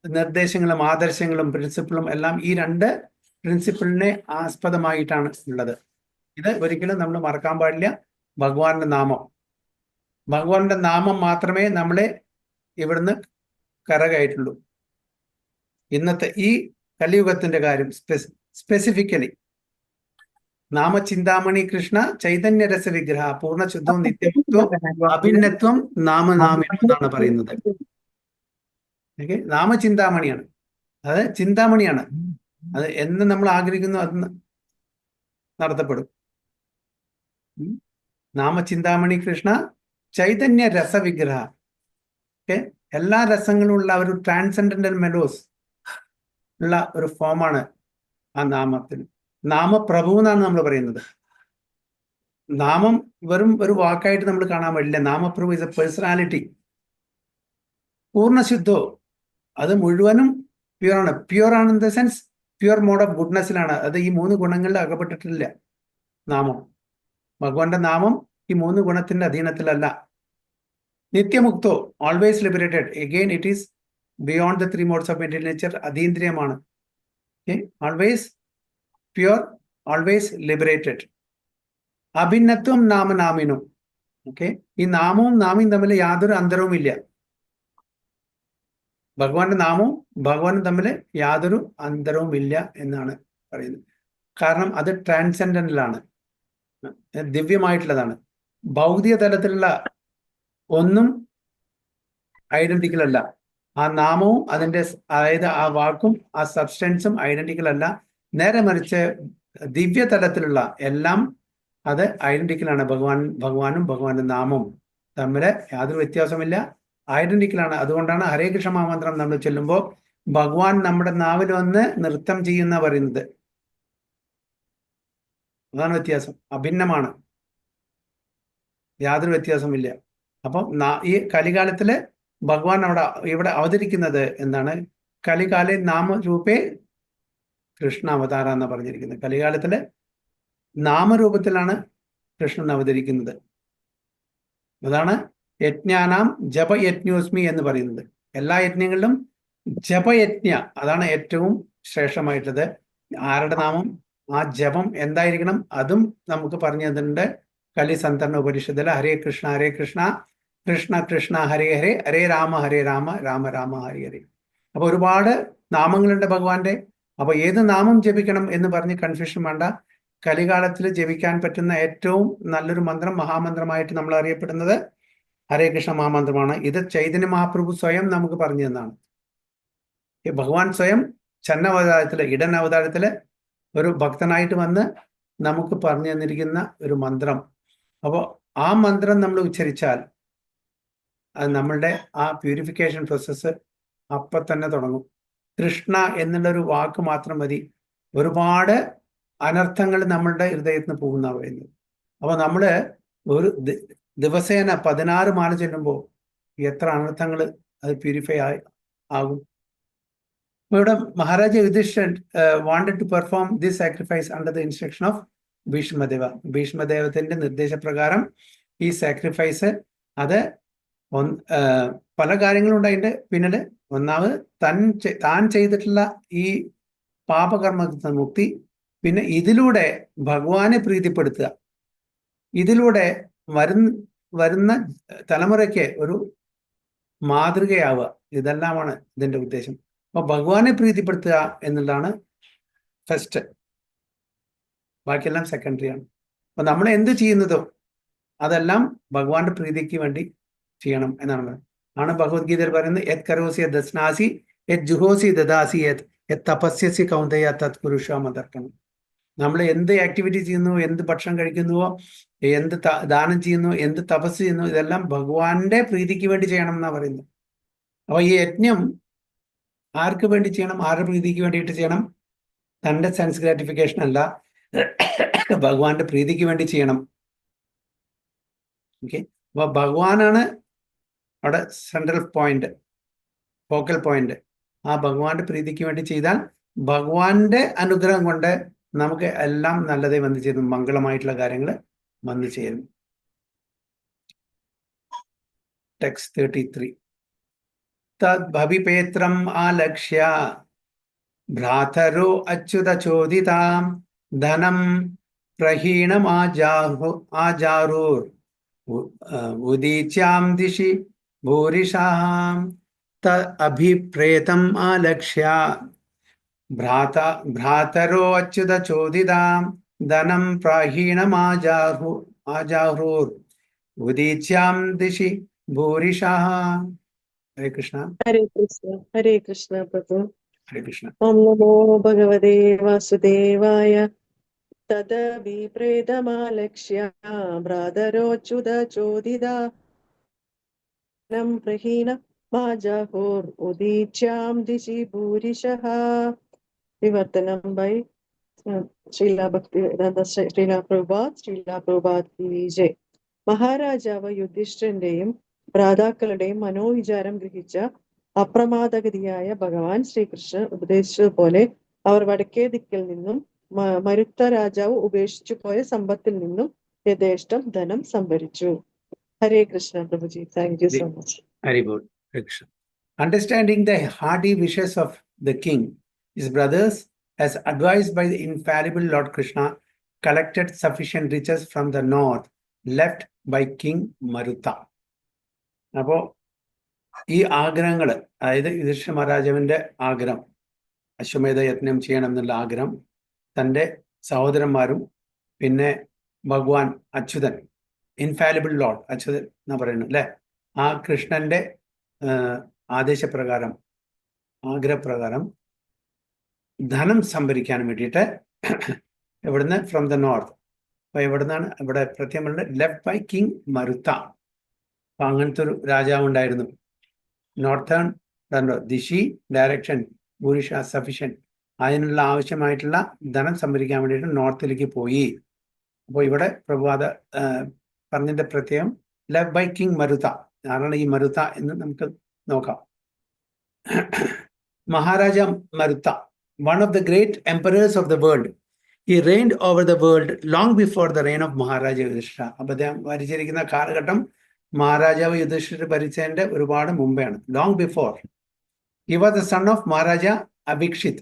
നിർദ്ദേശങ്ങളും ആദർശങ്ങളും പ്രിൻസിപ്പിളും എല്ലാം ഈ 2 പ്രിൻസിപ്പിളിനെ ആസ്പദമായിട്ടാണ് ഉള്ളത്. ഇത് ഒരിക്കലും നമ്മൾ മറക്കാൻ പാടില്ല. ഭഗവാന്റെ നാമം മാത്രമേ നമ്മളെ ഇവിടുന്ന് കരകയറ്റുള്ളൂ. ഇന്നത്തെ ഈ കലിയുഗത്തിന്റെ കാര്യം സ്പെസിഫിക്കലി നാമചിന്താമണി കൃഷ്ണ ചൈതന്യ രസ വിഗ്രഹ പൂർണ്ണശുദ്ധവും നിത്യത്വം അഭിന്നത്വം നാമനാമിനം എന്നാണ് പറയുന്നത്. നാമചിന്താമണിയാണ്, അത് ചിന്താമണിയാണ്. അത് എന്ന് നമ്മൾ ആഗ്രഹിക്കുന്നു അത് നടത്തപ്പെടും. നാമചിന്താമണി കൃഷ്ണ ചൈതന്യ രസവിഗ്രഹ. എല്ലാ രസങ്ങളും ഉള്ള ഒരു ട്രാൻസെൻഡന്റൽ മെലോസ് ഉള്ള ഒരു ഫോമാണ് ആ നാമത്തിന്. നാമപ്രഭു എന്നാണ് നമ്മൾ പറയുന്നത്. നാമം വെറും ഒരു വാക്കായിട്ട് നമ്മൾ കാണാൻ പാടില്ല. നാമപ്രഭു ഇസ് എ പേഴ്സണാലിറ്റി. പൂർണ്ണശുദ്ധോ, അത് മുഴുവനും പ്യുവറാണ്. പ്യുവറാണ് in the sense pure mode of ഗുഡ്നെസ്സിലാണ്. അത് ഈ 3 ഗുണങ്ങളിൽ അകപ്പെട്ടിട്ടില്ല നാമം. ഭഗവാന്റെ നാമം ഈ 3 ഗുണത്തിന്റെ അധീനത്തിലല്ല. നിത്യമുക്തോ, always liberated. Again it is beyond the 3 modes of material nature. അതീന്ദ്രിയമാണ്. Always pure, always liberated. അഭിന്നത്വം നാമനാമിനും. ഈ നാമവും നാമിയും തമ്മിൽ യാതൊരു അന്തരവും ഇല്ല. ഭഗവാന്റെ നാമവും ഭഗവാനും തമ്മിൽ യാതൊരു അന്തരവും ഇല്ല എന്നാണ് പറയുന്നത്. കാരണം അത് ട്രാൻസെൻഡന്റലാണ്, ദിവ്യമായിട്ടുള്ളതാണ്. ഭൗതിക തലത്തിലുള്ള ഒന്നും ഐഡന്റിക്കൽ അല്ല. ആ നാമവും അതിന്റെ അതായത് ആ വാക്കും ആ സബ്സ്റ്റൻസും ഐഡന്റിക്കൽ അല്ല. നേരെ മറിച്ച് ദിവ്യ തലത്തിലുള്ള എല്ലാം അത് ഐഡന്റിക്കലാണ്. ഭഗവാനും ഭഗവാന്റെ നാമവും തമ്മിൽ യാതൊരു വ്യത്യാസമില്ല, ഐഡന്റിക്കലാണ്. അതുകൊണ്ടാണ് ഹരേ കൃഷ്ണ മഹാമന്ത്രം നമ്മൾ ചൊല്ലുമ്പോൾ ഭഗവാൻ നമ്മുടെ നാവിൽ വന്ന് നൃത്തം ചെയ്യുന്ന പറയുന്നത്. അതാണ് വ്യത്യാസം. അഭിന്നമാണ്, യാതൊരു വ്യത്യാസമില്ല. അപ്പം ഈ കലികാലത്തില് ഭഗവാൻ ഇവിടെ അവതരിക്കുന്നത് എന്താണ്? കലികാലെ നാമരൂപേ കൃഷ്ണ അവതാര എന്നാണ് പറഞ്ഞിരിക്കുന്നത്. കലികാലത്തില് നാമരൂപത്തിലാണ് കൃഷ്ണൻ അവതരിക്കുന്നത്. അതാണ് യജ്ഞാനാം ജപയജ്ഞോസ്മി എന്ന് പറയുന്നത്. എല്ലാ യജ്ഞങ്ങളിലും ജപയജ്ഞ അതാണ് ഏറ്റവും ശ്രേഷ്ഠമായിട്ടുള്ളത്. ആരുടെ നാമം, ആ ജപം എന്തായിരിക്കണം അതും നമുക്ക് പറഞ്ഞു തന്നിട്ടുണ്ട് കലി സന്തരണ ഉപനിഷത്തില്. ഹരേ കൃഷ്ണ കൃഷ്ണ കൃഷ്ണ ഹരേ ഹരേ, ഹരേ രാമ രാമ രാമ ഹരേ ഹരേ. അപ്പൊ ഒരുപാട് നാമങ്ങളുണ്ട് ഭഗവാന്റെ. അപ്പൊ ഏത് നാമം ജപിക്കണം എന്ന് പറഞ്ഞ് കൺഫ്യൂഷൻ വേണ്ട. കലികാലത്തിൽ ജപിക്കാൻ പറ്റുന്ന ഏറ്റവും നല്ലൊരു മന്ത്രം, മഹാമന്ത്രമായിട്ട് നമ്മൾ അറിയപ്പെടുന്നത് ഹരേ കൃഷ്ണ മഹാമന്ത്രമാണ്. ഇത് ചൈതന്യ മഹാപ്രഭു സ്വയം നമുക്ക് പറഞ്ഞു തന്നാണ്. ഭഗവാൻ സ്വയം ചന്നവതാരത്തില്, ഇടൻ അവതാരത്തില് ഒരു ഭക്തനായിട്ട് വന്ന് നമുക്ക് പറഞ്ഞു തന്നിരിക്കുന്ന ഒരു മന്ത്രം. അപ്പോൾ ആ മന്ത്രം നമ്മൾ ഉച്ചരിച്ചാൽ അത് നമ്മളുടെ ആ പ്യൂരിഫിക്കേഷൻ പ്രോസസ്സ് അപ്പം തന്നെ തുടങ്ങും. കൃഷ്ണ എന്നുള്ളൊരു വാക്ക് മാത്രം മതി, ഒരുപാട് അനർത്ഥങ്ങൾ നമ്മളുടെ ഹൃദയത്തിൽ നിന്ന് പോകുന്ന പറയുന്നത്. അപ്പോൾ നമ്മൾ ഒരു ദിവസേന 16 മാല ചൊല്ലുമ്പോൾ എത്ര അനർത്ഥങ്ങൾ അത് പ്യൂരിഫൈ ആകും. ഇവിടെ മഹാരാജ യുധിഷ്ഠിരൻ wanted to perform this sacrifice under the instruction of ഭീഷ്മദേവത്തിന്റെ നിർദ്ദേശപ്രകാരം ഈ സാക്രിഫൈസ് അത് പല കാര്യങ്ങളുണ്ട് അതിന്റെ പിന്നില്. ഒന്നാമത് താൻ ചെയ്തിട്ടുള്ള ഈ പാപകർമ്മ മുക്തി, പിന്നെ ഇതിലൂടെ ഭഗവാനെ പ്രീതിപ്പെടുത്തുക, ഇതിലൂടെ വരുന്ന തലമുറയ്ക്ക് ഒരു മാതൃകയാവുക. ഇതെല്ലാമാണ് ഇതിന്റെ ഉദ്ദേശം. അപ്പൊ ഭഗവാനെ പ്രീതിപ്പെടുത്തുക എന്നുള്ളതാണ് ഫസ്റ്റ്, ബാക്കിയെല്ലാം സെക്കൻഡറി ആണ്. അപ്പൊ നമ്മൾ എന്ത് ചെയ്യുന്നതോ അതെല്ലാം ഭഗവാന്റെ പ്രീതിക്ക് വേണ്ടി ചെയ്യണം എന്നാണ് ഭഗവത്ഗീതയിൽ പറയുന്നത്. യത് കരോസി ദസ്നാസി യത് ജുഹോസി ദദാസി യത് തപസ്യസി കൗന്ദയ തത് കുരുഷ മതർക്കണം. നമ്മൾ എന്ത് ആക്ടിവിറ്റി ചെയ്യുന്നു, എന്ത് ഭക്ഷണം കഴിക്കുന്നുവോ, എന്ത് ദാനം ചെയ്യുന്നു, എന്ത് തപസ് ചെയ്യുന്നു, ഇതെല്ലാം ഭഗവാന്റെ പ്രീതിക്ക് വേണ്ടി ചെയ്യണം എന്നാ പറയുന്നത്. അപ്പൊ ഈ യജ്ഞം ആർക്ക് വേണ്ടി ചെയ്യണം? ആരുടെ പ്രീതിക്ക് വേണ്ടിയിട്ട് ചെയ്യണം? തന്റെ സെൻസ് ഗ്രാറ്റിഫിക്കേഷൻ അല്ല, ഭഗവാന്റെ പ്രീതിക്ക് വേണ്ടി ചെയ്യണം. ഓക്കെ, അപ്പൊ ഭഗവാനാണ് അവിടെ സെൻട്രൽ പോയിന്റ്, ഫോക്കൽ പോയിന്റ്. ആ ഭഗവാന്റെ പ്രീതിക്ക് വേണ്ടി ചെയ്താൽ ഭഗവാന്റെ അനുഗ്രഹം കൊണ്ട് നമുക്ക് എല്ലാം നല്ലതേ വന്നു ചേരും, മംഗളമായിട്ടുള്ള കാര്യങ്ങൾ വന്നു ചേരും. ടെക്സ്റ്റ് 33. തദ്ഭവിപേത്രം ആലക്ഷ്യ ഭ്രാതരോ അച്യുത ചോദിതാം ധനം പ്രഹീണമാജാരൂർ ഉദീച്യാം ദിശി ഭൂരിഷാം തഭിപ്രേതം ആലക്ഷ്യ ഭ്രാതരോ അച്യുത ചോദിതാം ധനം പ്രാഹീണമാജാരൂർ ഉദീച്യാം ദിശി ഭൂരിഷാ. ഹരേ കൃഷ്ണ. ഹരേ കൃഷ്ണ പ്രഭു. ഹരേ കൃഷ്ണ. ഓം നമോ ഭഗവതേ വാസുദേവായ. തദഭിപ്രേതമാലക്ഷ്യ ഭ്രാതരോച്യുത ചോദിതാനം പ്രഹീണമാജാഹുർ ഉദീച്യാം ദിശി ഭൂരിശഃ. വിവർത്തനം ബൈ ശ്രീല ഭക്തിവേദാന്ത ശ്രീല പ്രഭുപാദ് കി ജയ്. മഹാരാജാവ് യുധിഷ്ഠിരന്റെയും ഭ്രാതാക്കളുടെയും മനോവിചാരം ഗ്രഹിച്ച അപ്രമാദഗതിയായ ഭഗവാൻ ശ്രീകൃഷ്ണൻ ഉപദേശിച്ചതുപോലെ അവർ വടക്കേ ദിക്കിൽ നിന്നും മരുത്ത രാജാവ് ഉപേക്ഷിച്ചു പോയ സമ്പത്തിൽ നിന്നും യഥേഷ്ടം ധനം സംഭരിച്ചു. Hare Krishna Prabhuji. Thank you so much. Very good. Understanding the hearty wishes of the king, his brothers, as advised by the infallible Lord Krishna, collected sufficient riches from the north left by King Maruta. അപ്പോ ഈ ആഗ്രഹങ്ങൾ, അതായത് യുധിഷ്ഠിര മഹാരാജാവിന്റെ ആഗ്രഹം, അശ്വമേധ യജ്ഞം ചെയ്യണം എന്നുള്ള ആഗ്രഹം, തൻ്റെ സഹോദരന്മാരും പിന്നെ ഭഗവാൻ അച്യുതൻ, ഇൻഫാലിബിൾ ലോർഡ് അച്യുതൻ എന്നാ പറയുന്നത് അല്ലെ, ആ കൃഷ്ണന്റെ ആദേശപ്രകാരം, ആഗ്രഹപ്രകാരം ധനം സംഭരിക്കാൻ വേണ്ടിയിട്ട് എവിടുന്ന് ഫ്രം ദ നോർത്ത്. അപ്പൊ എവിടുന്നാണ്? ഇവിടെ പ്രത്യേകം ലെഫ്റ്റ് ബൈ കിങ് മരുത്ത. അപ്പൊ അങ്ങനത്തെ ഒരു രാജാവ് ഉണ്ടായിരുന്നു. നോർത്തേൺ ദിശി ഡയറക്ഷൻ ഭൂരിഷ സഫിഷ്യന്റ്, അതിനുള്ള ആവശ്യമായിട്ടുള്ള ധനം സംഭരിക്കാൻ വേണ്ടിയിട്ട് നോർത്തിലേക്ക് പോയി. അപ്പോൾ ഇവിടെ പ്രഭാത പറഞ്ഞതിന്റെ പ്രത്യേകം ലെഫ്റ്റ് ബൈ കിങ് മരുത്ത. ആരാണ് ഈ മരുത്ത എന്ന് നമുക്ക് നോക്കാം. Maharaja മരുത്ത, one of the great emperors of the world. He reigned over the world long before the reign of Maharaja Yudhishthira. അപ്പോൾ അദ്ദേഹം ഭരിച്ചിരിക്കുന്ന കാലഘട്ടം മഹാരാജാവ് യുധിഷ്ഠിരർ ഭരിച്ചതിന്റെ ഒരുപാട് മുമ്പെയാണ്. Long before. He was the son of Maharaja Avikshit.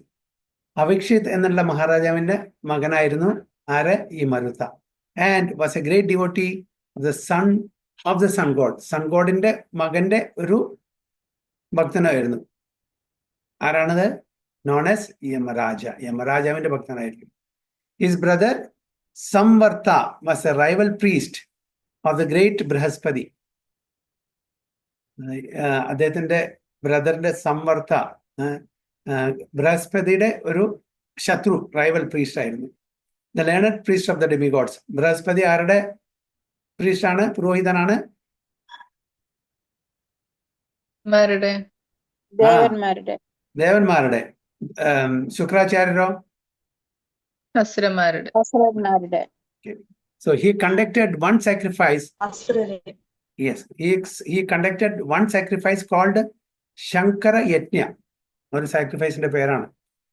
Avikshit എന്നുള്ള മഹാരാജാവിന്റെ മകനായിരുന്നു ആര്? ഈ Marutta. And was a great devotee of the son of the sun god. Sun ഗോഡിന്റെ മകന്റെ ഒരു ഭക്തനായിരുന്നു. ആരാണത്? Known as Yamaraja. യമരാജാവിന്റെ ഭക്തനായിരുന്നു. His brother Samvarta was a rival priest of the great Brihaspati. അദ്ദേഹത്തിന്റെ ബ്രദറിന്റെ സംവർത്ത ബൃഹസ്പതിയുടെ ഒരു ശത്രു, റൈവൽ പ്രീസ്റ്റ് ആയിരുന്നു. The learned priest of the ഡെമിഗോഡ്സ്. Brihaspati ആരുടെ പ്രീസ്റ്റ് ആണ്? പുരോഹിതനാണ്. ദേവന്മാരുടെ. ശുക്രാചാര്യരോ? അസുരന്മാരുടെ. So he conducted one sacrifice. Yes, he conducted one sacrifice called Shankara Yajna. ഒരു സാക്രിഫൈസിന്റെ പേരാണ്.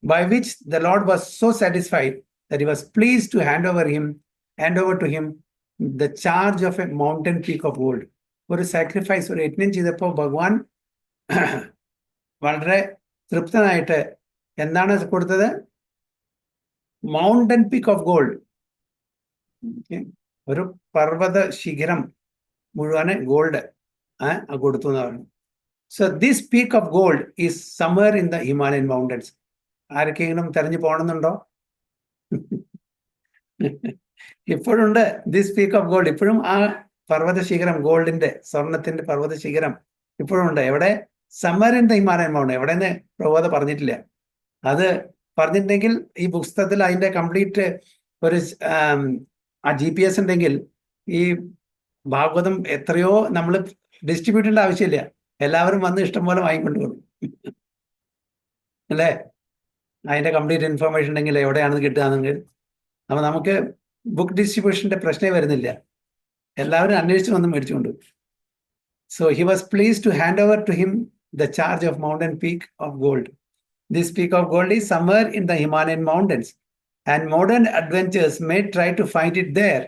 By which the Lord was so satisfied that he was pleased to hand over to him the charge of a mountain peak of gold. ഒരു sacrifice, ഒരു യജ്ഞം ചെയ്തപ്പോൾ ഭഗവാൻ വളരെ തൃപ്തനായിട്ട് എന്താണ് കൊടുത്തത്? മൗണ്ടൻ പീക്ക് ഓഫ് ഗോൾഡ്, ഒരു പർവ്വത ശിഖരം മുഴുവന് ഗോൾഡ് കൊടുത്തു എന്ന് പറഞ്ഞു. So this peak of gold is somewhere in the Himalayan mountains. ആർക്കെങ്കിലും തെരഞ്ഞു പോകണമെന്നുണ്ടോ? ഇപ്പോഴുണ്ട് ദിസ് പീക്ക് ഓഫ് ഗോൾഡ്. ഇപ്പോഴും ആ പർവ്വത ശിഖരം, ഗോൾഡിന്റെ, സ്വർണത്തിന്റെ പർവ്വത ശിഖരം ഇപ്പോഴും ഉണ്ട്. എവിടെ? Somewhere in the Himalayan mountain. എവിടെന്ന് പ്രബോധ പറഞ്ഞിട്ടില്ല. അത് പറഞ്ഞിട്ടുണ്ടെങ്കിൽ ഈ പുസ്തകത്തിൽ അതിന്റെ കംപ്ലീറ്റ് ഒരു GPS ഉണ്ടെങ്കിൽ ഈ ഭാഗവതം എത്രയോ നമ്മൾ ഡിസ്ട്രിബ്യൂട്ട് ചെയ്യേണ്ട ആവശ്യമില്ല. എല്ലാവരും വന്ന് ഇഷ്ടം പോലെ വാങ്ങിക്കൊണ്ട് പോകും അല്ലേ? അതിന്റെ കംപ്ലീറ്റ് ഇൻഫർമേഷൻ ഉണ്ടെങ്കിൽ എവിടെയാണെന്ന് കിട്ടുകയാണെങ്കിൽ അപ്പൊ നമുക്ക് ബുക്ക് ഡിസ്ട്രിബ്യൂഷന്റെ പ്രശ്നമേ വരുന്നില്ല. എല്ലാവരും അന്വേഷിച്ച് വന്ന് മേടിച്ചുകൊണ്ട്. So he was pleased to hand over to him the charge of mountain peak of gold. This peak of gold is somewhere in the Himalayan mountains, and modern adventurers may try to find it there.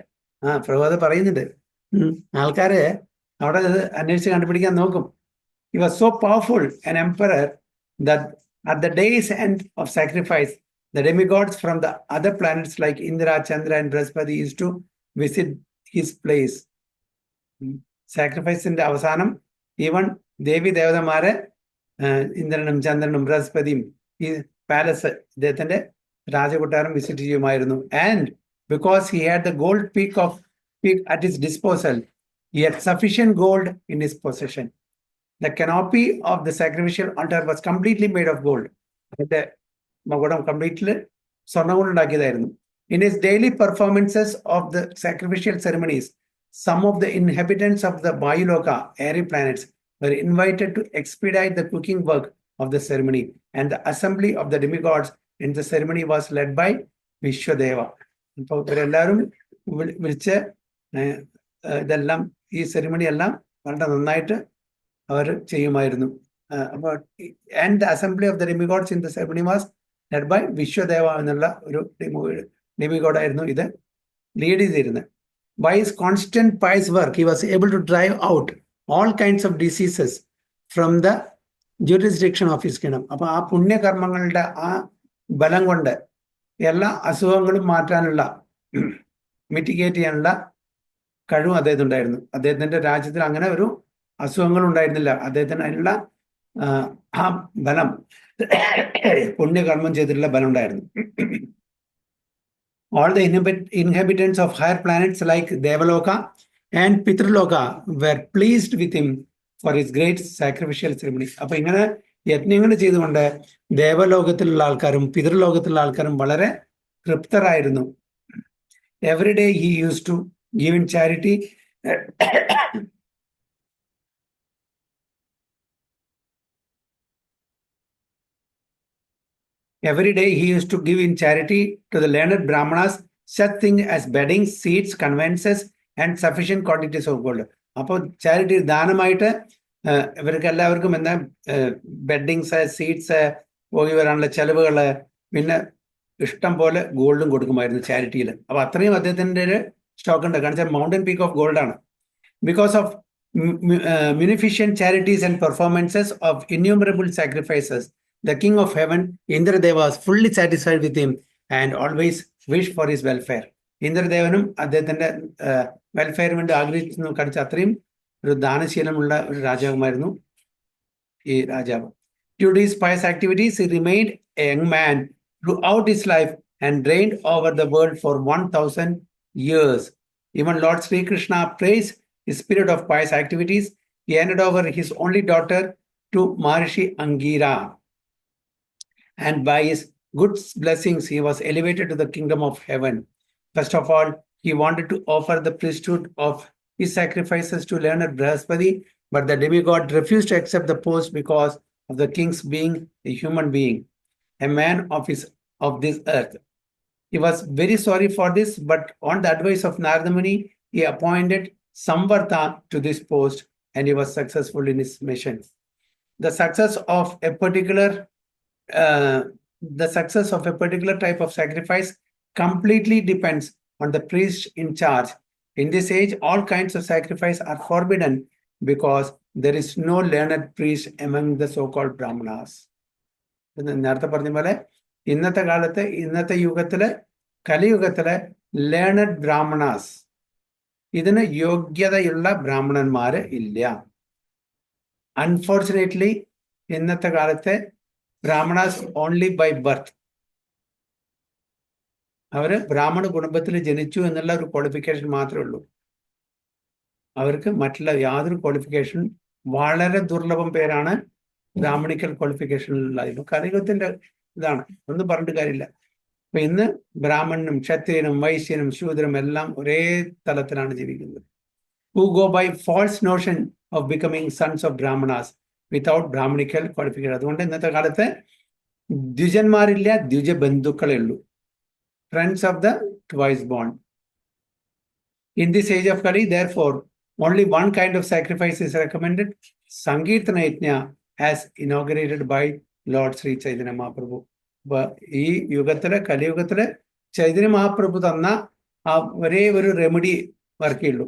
Prabhupada പറയുന്നുണ്ട്, ആൾക്കാര് അവിടെ അന്വേഷിച്ച് കണ്ടുപിടിക്കാൻ നോക്കും. He was so powerful an emperor that at the day's end of sacrifice, the demigods from the other planets like Indra, Chandra, and Brihaspati used to visit his place. സാക്രിഫൈസിന്റെ അവസാനം even ദേവി ദേവതമാരെ ഇന്ദ്രനും ചന്ദ്രനും ബൃഹസ്പതിയും ഈ palace, ഇദ്ദേഹത്തിന്റെ രാജകൊട്ടാരം visit ചെയ്യുമായിരുന്നു. And because he had the gold peak at his disposal, he had sufficient gold in his possession. The canopy of the sacrificial altar was completely made of gold. അതിന്റെ മകുടം completely സ്വർണ്ണം കൊണ്ടുണ്ടാക്കിയതായിരുന്നു. In his daily performances of the sacrificial ceremonies, some of the inhabitants of the Vayuloka, airy planets, were invited to expedite the cooking work of the ceremony, and the assembly of the demigods in the ceremony was led by Vishwadeva. ഇപ്പോൾ ഇവരെല്ലാവരും വിളിച്ച് ഇതെല്ലാം ഈ ceremony എല്ലാം വളരെ നന്നായിട്ട് അവർ ചെയ്യുമായിരുന്നു. അപ്പോൾ and the assembly of the demigods in the ceremony was led by Vishvadeva എന്നുള്ള ഒരു ഡെമിഗോഡായിരുന്നു ഇത് ലീഡ് ചെയ്തിരുന്നത്. By his constant pious work, he was able to drive out all kinds of diseases from the jurisdiction of his kingdom. അപ്പൊ ആ പുണ്യകർമ്മങ്ങളുടെ ആ ബലം കൊണ്ട് എല്ലാ അസുഖങ്ങളും മാറ്റാനുള്ള, മിറ്റിഗേറ്റ് ചെയ്യാനുള്ള കഴിവും അദ്ദേഹത്തിനുണ്ടായിരുന്നു. അദ്ദേഹത്തിന്റെ രാജ്യത്തിൽ അങ്ങനെ ഒരു അസുഖങ്ങൾ ഉണ്ടായിരുന്നില്ല. അദ്ദേഹത്തിന് അതിനുള്ള ആ ബലം, പുണ്യകർമ്മം ചെയ്തിട്ടുള്ള ബലം ഉണ്ടായിരുന്നു. All the inhabitants of higher planets like Devaloka and Pitraloka were pleased with him for his great sacrificial ceremony. അപ്പൊ ഇങ്ങനെ യജ്ഞങ്ങൾ ചെയ്തുകൊണ്ട് ദേവലോകത്തിലുള്ള ആൾക്കാരും പിതൃലോകത്തിലുള്ള ആൾക്കാരും വളരെ തൃപ്തരായിരുന്നു. Every day he used to give in charity Every day he used to give in charity to the learned Brahmanas such things as beddings, seats, conveyances, and sufficient quantities of gold. അപ്പോൾ charity ദാനമായിട്ട് ഇവർക്ക് എല്ലാവർക്കും എന്താ ബെഡിങ്സ്, seats, പോയി വരാനുള്ള ചെലവുകൾ, പിന്നെ ഇഷ്ടം പോലെ ഗോൾഡും കൊടുക്കുമായിരുന്നു ചാരിറ്റിയിൽ. അപ്പൊ അത്രയും അദ്ദേഹത്തിന്റെ ഒരു സ്റ്റോക്ക് ഉണ്ട്. കാരണം മൗണ്ടൻ പീക്ക് ഓഫ് ഗോൾഡ് ആണ്. Because of munificent charities and performances of innumerable sacrifices, the king of heaven, Indradeva, was fully satisfied with him and always wished for his welfare. ഇന്ദ്രദേവനും അദ്ദേഹത്തിന്റെ വെൽഫെയറിന് വേണ്ടി ആഗ്രഹിച്ചു കാണിച്ച അത്രയും ഒരു ദാനശീലമുള്ള ഒരു രാജാവുമായിരുന്നു ഈ രാജാവ്. Due to his pious activities, he remained a young man throughout his life and reigned over the world for 1000 years. Even Lord Sri Krishna praised his spirit of pious activities. He handed over his only daughter to Maharishi Angira, and by his good blessings, he was elevated to the kingdom of heaven. First of all, he wanted to offer the priesthood of his sacrifices to learned Brihaspati, but the demigod refused to accept the post because of the king's being a human being, a man of this earth. He was very sorry for this, but on the advice of Narada Muni, he appointed Samvarta to this post, and he was successful in his mission. The success of a particular type of sacrifice completely depends on the priest in charge. In this age, all kinds of sacrifice are forbidden because there is no learned priest among the so-called Brahmanas. നേരത്തെ പറഞ്ഞ പോലെ ഇന്നത്തെ കാലത്ത് ഇന്നത്തെ യുഗത്തില് കലിയുഗത്തില് learned Brahmanas ഇതിന് യോഗ്യതയുള്ള ബ്രാഹ്മണന്മാര് ഇല്ല. Unfortunately ഇന്നത്തെ കാലത്തെ ബ്രാഹ്മണാസ് ഓൺലി ബൈ ബർത്ത്, അവര് ബ്രാഹ്മണ കുടുംബത്തിൽ ജനിച്ചു എന്നുള്ള ഒരു ക്വാളിഫിക്കേഷൻ മാത്രമേ ഉള്ളൂ. അവർക്ക് മറ്റുള്ള യാതൊരു ക്വാളിഫിക്കേഷൻ, വളരെ ദുർലഭം പേരാണ് ബ്രാഹ്മണിക്കൽ ക്വാളിഫിക്കേഷനിലുള്ളത്. കലിയുഗത്തിന്റെ ഇതാണ്, ഒന്നും പറഞ്ഞിട്ട് കാര്യമില്ല. അപ്പൊ ഇന്ന് ബ്രാഹ്മണനും ക്ഷത്രിയനും വൈശ്യനും ശൂദ്രനും എല്ലാം ഒരേ തലത്തിലാണ് ജീവിക്കുന്നത്. who go by false notion of becoming sons of brahmanas without brahmanical qualification. അതുകൊണ്ട് ഇന്നത്തെ കാലത്ത് ദ്വിജന്മാരില്ല, ദ്വിജ ബന്ധുക്കളേ ഉള്ളൂ. Friends of the twice born. In this age of Kali, therefore, only one kind of sacrifice is recommended, Sankirtana Yajna, as inaugurated by Lord Sri Chaitanya Mahaprabhu. ഈ യുഗത്തില് കലിയുഗത്തില് ചൈതന്യ മഹാപ്രഭു തന്ന ആ ഒരേ ഒരു remedy വർക്കേ ഉള്ളൂ,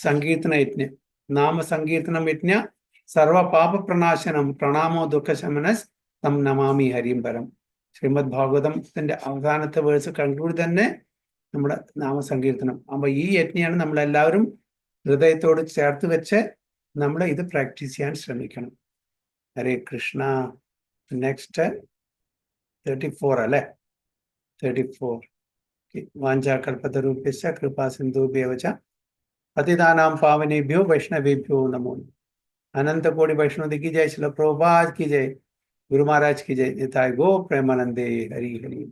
സങ്കീർത്തന യജ്ഞ. നാമസങ്കീർത്തനം യജ്ഞ സർവ പാപ പ്രണാശനം പ്രണാമോ ദുഃഖശമനസ് തം നമാമി ഹരിം പരം. ശ്രീമദ് ഭാഗവതത്തിന്റെ അവസാനത്തെ വേഴ്സ് കൺക്ലൂഡ് തന്നെ നമ്മുടെ നാമസങ്കീർത്തനം. അപ്പൊ ഈ യജ്ഞയാണ് നമ്മളെല്ലാവരും ഹൃദയത്തോട് ചേർത്ത് വെച്ച് നമ്മൾ ഇത് പ്രാക്ടീസ് ചെയ്യാൻ ശ്രമിക്കണം. ഹരേ കൃഷ്ണ. നെക്സ്റ്റ് 34 അല്ലേ? 34. വാഞ്ചാകൽപതരൂപ്യശ്ച കൃപാ സിന്ധുഭ്യവ ച പതിതാനാം പാവനേഭ്യോ വൈഷ്ണവേഭ്യോ നമോ. अनंत कोटि वैष्णव की जय, श्रील प्रभुपाद की जय, गुरु महाराज की जय, निताय गो प्रेमानंदे हरि हरि।